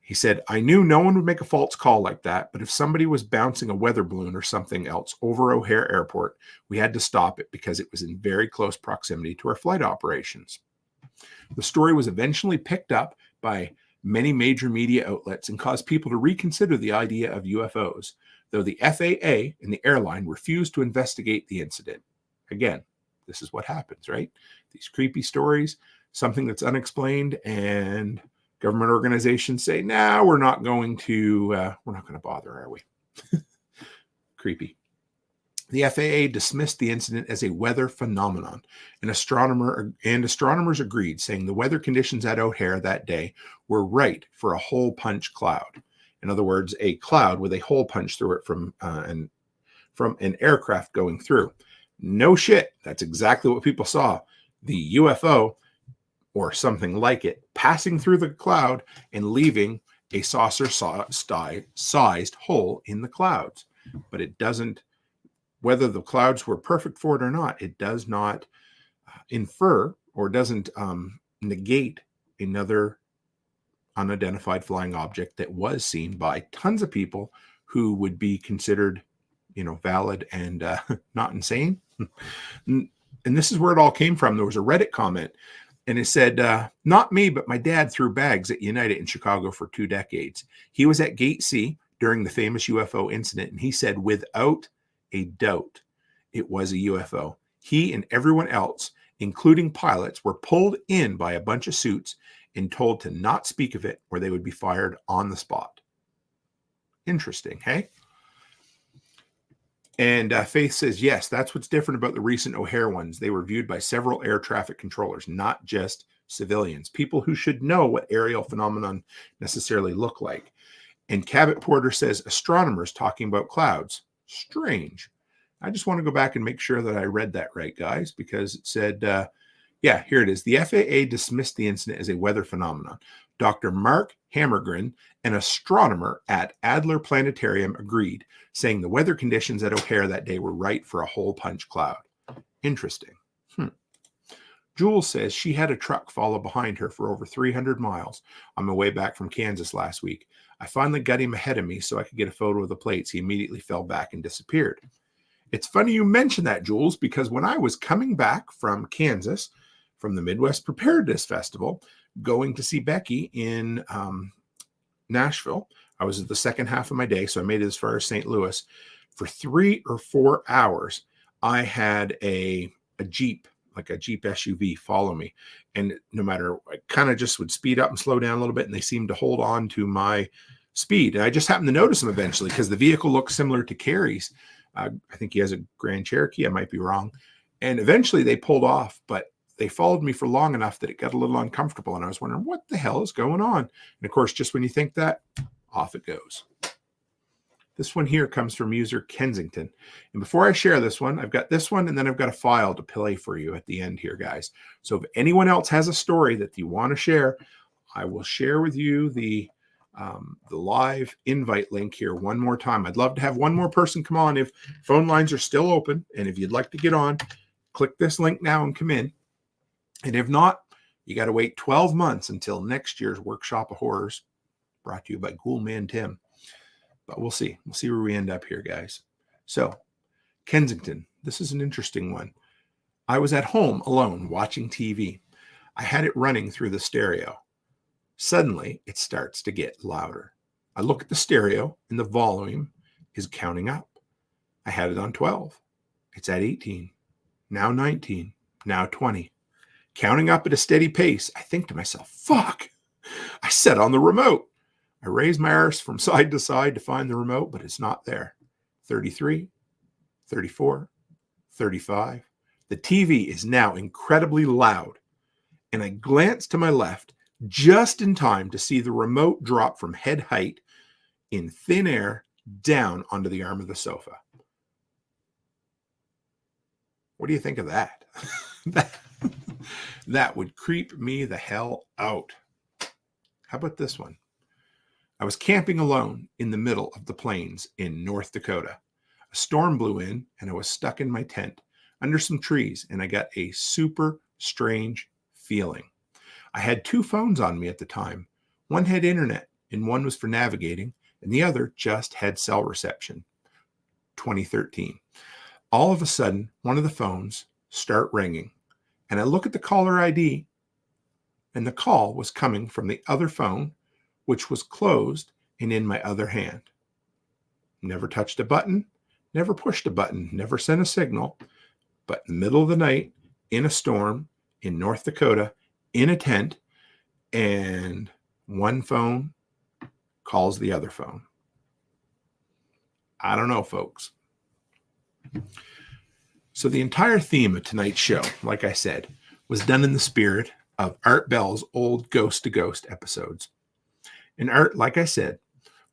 He said, I knew no one would make a false call like that, but if somebody was bouncing a weather balloon or something else over O'Hare Airport, we had to stop it because it was in very close proximity to our flight operations. The story was eventually picked up by many major media outlets and caused people to reconsider the idea of UFOs, though the FAA and the airline refused to investigate the incident. Again, this is what happens, right? These creepy stories, something that's unexplained, and government organizations say, "Nah, we're not going to bother, are we?" Creepy. The FAA dismissed the incident as a weather phenomenon. Astronomers agreed, saying the weather conditions at O'Hare that day were right for a hole punch cloud. In other words, a cloud with a hole punch through it from an aircraft going through. No shit. That's exactly what people saw. The UFO, or something like it, passing through the cloud and leaving a saucer-sized hole in the clouds. But it doesn't, whether the clouds were perfect for it or not, it does not infer or doesn't negate another unidentified flying object that was seen by tons of people who would be considered, valid and not insane. And this is where it all came from. There was a Reddit comment, and it said, not me, but my dad threw bags at United in Chicago for 2 decades. He was at Gate C during the famous UFO incident, and he said, without a doubt, it was a UFO. He and everyone else, including pilots, were pulled in by a bunch of suits and told to not speak of it or they would be fired on the spot. Interesting, hey? And Faith says, yes, that's what's different about the recent O'Hare ones. They were viewed by several air traffic controllers, not just civilians, people who should know what aerial phenomenon necessarily look like. And Cabot Porter says, astronomers talking about clouds. Strange. I just want to go back and make sure that I read that right, guys, because it said, yeah, here it is. The FAA dismissed the incident as a weather phenomenon. Dr. Mark Hammergren, an astronomer at Adler Planetarium, agreed, saying the weather conditions at O'Hare that day were right for a hole punch cloud. Interesting. Jules says she had a truck follow behind her for over 300 miles on my way back from Kansas last week. I finally got him ahead of me so I could get a photo of the plates. He immediately fell back and disappeared. It's funny you mention that, Jules, because when I was coming back from Kansas, from the Midwest Preparedness Festival, going to see Becky in Nashville, I was at the second half of my day, so I made it as far as St. Louis. For 3 or 4 hours, I had a Jeep, like a Jeep SUV, follow me. And no matter, I kind of just would speed up and slow down a little bit, and they seemed to hold on to my speed. And I just happened to notice them eventually because the vehicle looks similar to Carrie's. I think he has a Grand Cherokee. I might be wrong. And eventually they pulled off, but they followed me for long enough that it got a little uncomfortable. And I was wondering, what the hell is going on? And of course, just when you think that, off it goes. This one here comes from user Kensington. And before I share this one, I've got this one, and then I've got a file to play for you at the end here, guys. So if anyone else has a story that you want to share, I will share with you the live invite link here one more time. I'd love to have one more person come on if phone lines are still open. And if you'd like to get on, click this link now and come in. And if not, you got to wait 12 months until next year's Workshop of Horrors, brought to you by Ghoulman Tim. But we'll see. We'll see where we end up here, guys. So, Kensington, this is an interesting one. I was at home alone watching TV. I had it running through the stereo. Suddenly, it starts to get louder. I look at the stereo, and the volume is counting up. I had it on 12. It's at 18. Now 19. Now 20. Counting up at a steady pace, I think to myself, fuck, I set on the remote. I raise my arse from side to side to find the remote, but it's not there. 33, 34, 35. The TV is now incredibly loud, and I glance to my left just in time to see the remote drop from head height in thin air down onto the arm of the sofa. What do you think of that? That would creep me the hell out. How about this one? I was camping alone in the middle of the plains in North Dakota. A storm blew in, and I was stuck in my tent under some trees, and I got a super strange feeling. I had 2 phones on me at the time. One had internet, and one was for navigating, and the other just had cell reception. 2013. All of a sudden, one of the phones start ringing, and I look at the caller ID, and the call was coming from the other phone, which was closed and in my other hand. Never touched a button, never pushed a button, never sent a signal, but in the middle of the night, in a storm, in North Dakota, in a tent, and one phone calls the other phone. I don't know, folks. So the entire theme of tonight's show, like I said, was done in the spirit of Art Bell's old Ghost to Ghost episodes. And Art, like I said,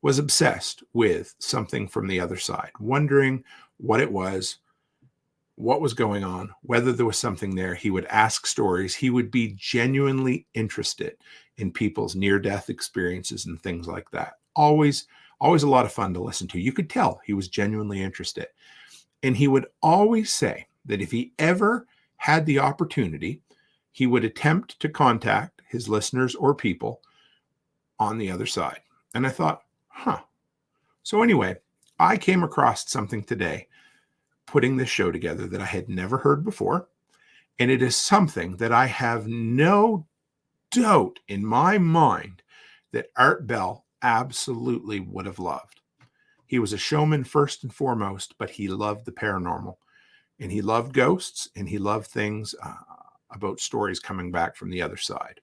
was obsessed with something from the other side, wondering what it was, what was going on, whether there was something there. He would ask stories. He would be genuinely interested in people's near-death experiences and things like that. Always a lot of fun to listen to. You could tell he was genuinely interested. And he would always say that if he ever had the opportunity, he would attempt to contact his listeners or people on the other side. And I thought, So anyway, I came across something today, putting this show together, that I had never heard before. And it is something that I have no doubt in my mind that Art Bell absolutely would have loved. He was a showman first and foremost, but he loved the paranormal, and he loved ghosts, and he loved things about stories coming back from the other side.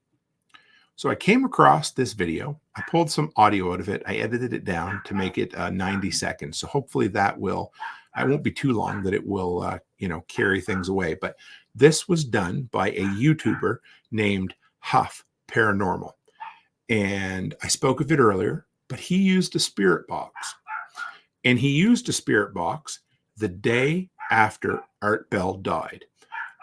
So I came across this video. I pulled some audio out of it. I edited it down to make it 90 seconds. So hopefully that will, I won't be too long that it will, carry things away. But this was done by a YouTuber named Huff Paranormal. And I spoke of it earlier, but he used a spirit box. And he used a spirit box the day after Art Bell died.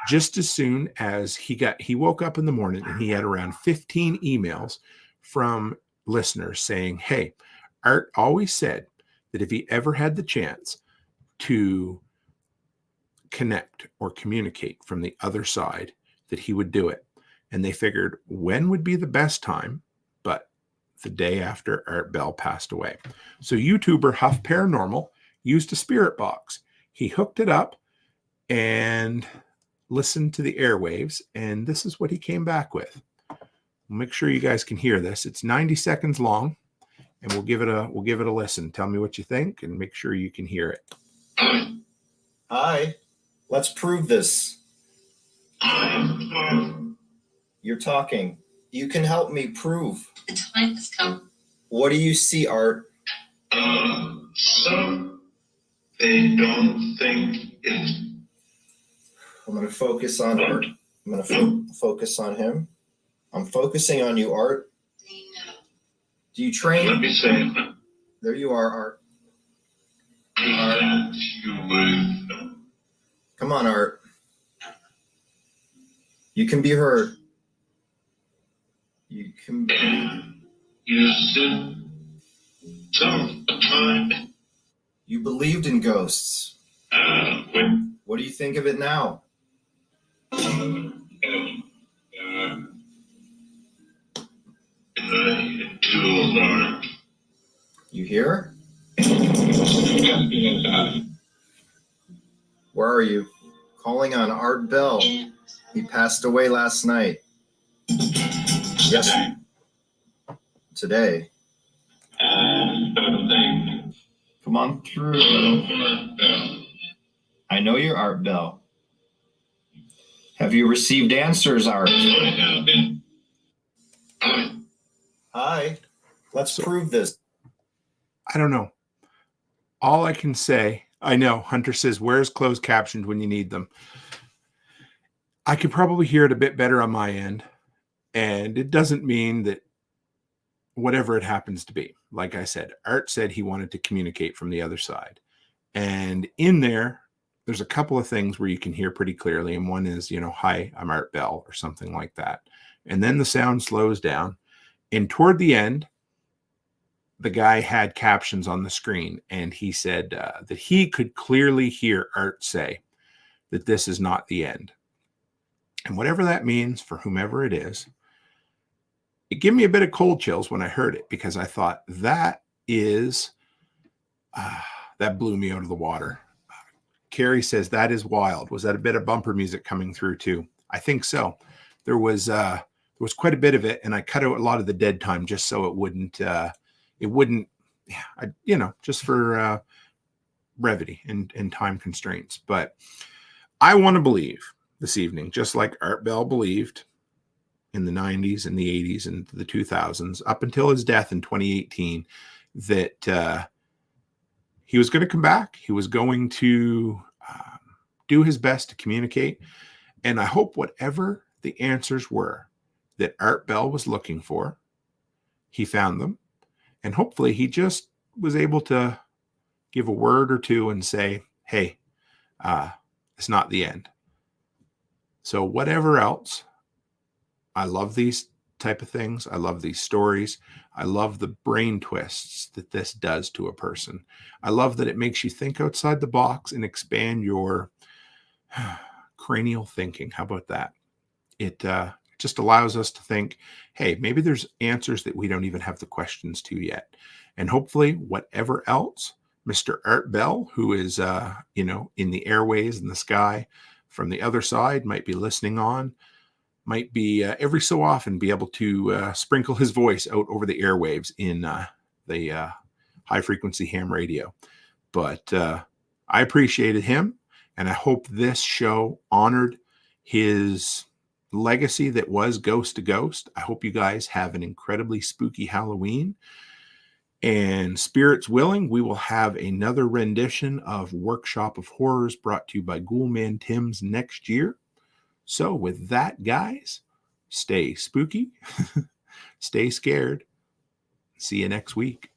Just as soon as he woke up in the morning and he had around 15 emails from listeners saying, hey, Art always said that if he ever had the chance to connect or communicate from the other side, that he would do it. And they figured when would be the best time, but the day after Art Bell passed away. So YouTuber Huff Paranormal used a spirit box. He hooked it up and listened to the airwaves, and this is what he came back with. Make sure you guys can hear this. It's 90 seconds long, and we'll give it a listen. Tell me what you think, and make sure you can hear it. Hi, let's prove this. You're talking. You can help me prove. The time has come. What do you see, Art? Some they don't think it's. I'm going to focus on Art. I'm going to focus on him. I'm focusing on you, Art. Do you train? Let me say it. There you are, Art. Art. Come on, Art. You can be heard. You can be. You said some time. You believed in ghosts. When? What do you think of it now? Too alarmed. You hear? Where are you? Calling on Art Bell. He passed away last night. Yes. Today. Come on through. I know you're Art Bell. Have you received answers, Art? Hi. Let's prove this. I don't know. All I can say, I know Hunter says, where's closed captioned when you need them? I could probably hear it a bit better on my end. And it doesn't mean that whatever it happens to be. Like I said, Art said he wanted to communicate from the other side. And in there's a couple of things where you can hear pretty clearly. And one is, hi, I'm Art Bell or something like that. And then the sound slows down. And toward the end, the guy had captions on the screen. And he said that he could clearly hear Art say that this is not the end. And whatever that means for whomever it is, it gave me a bit of cold chills when I heard it, because I thought that blew me out of the water. Carrie says, that is wild. Was that a bit of bumper music coming through too? I think so. There was quite a bit of it, and I cut out a lot of the dead time just so it wouldn't, just for brevity and time constraints. But I want to believe this evening, just like Art Bell believed in the 90s and the 80s and the 2000s, up until his death in 2018, that he was going to come back. He was going to do his best to communicate. And I hope whatever the answers were that Art Bell was looking for, he found them. And hopefully he just was able to give a word or two and say, hey, it's not the end. So whatever else, I love these type of things. I love these stories. I love the brain twists that this does to a person. I love that it makes you think outside the box and expand your cranial thinking. How about that? It just allows us to think, hey, maybe there's answers that we don't even have the questions to yet. And hopefully whatever else Mr. Art Bell, who is, in the airways in the sky from the other side, might be listening on, might be every so often be able to sprinkle his voice out over the airwaves in the high frequency ham radio. But I appreciated him, and I hope this show honored his legacy that was Ghost to Ghost. I hope you guys have an incredibly spooky Halloween. And spirits willing, we will have another rendition of Workshop of Horrors brought to you by Ghoulman Tim's next year. So with that, guys, stay spooky, stay scared. See you next week.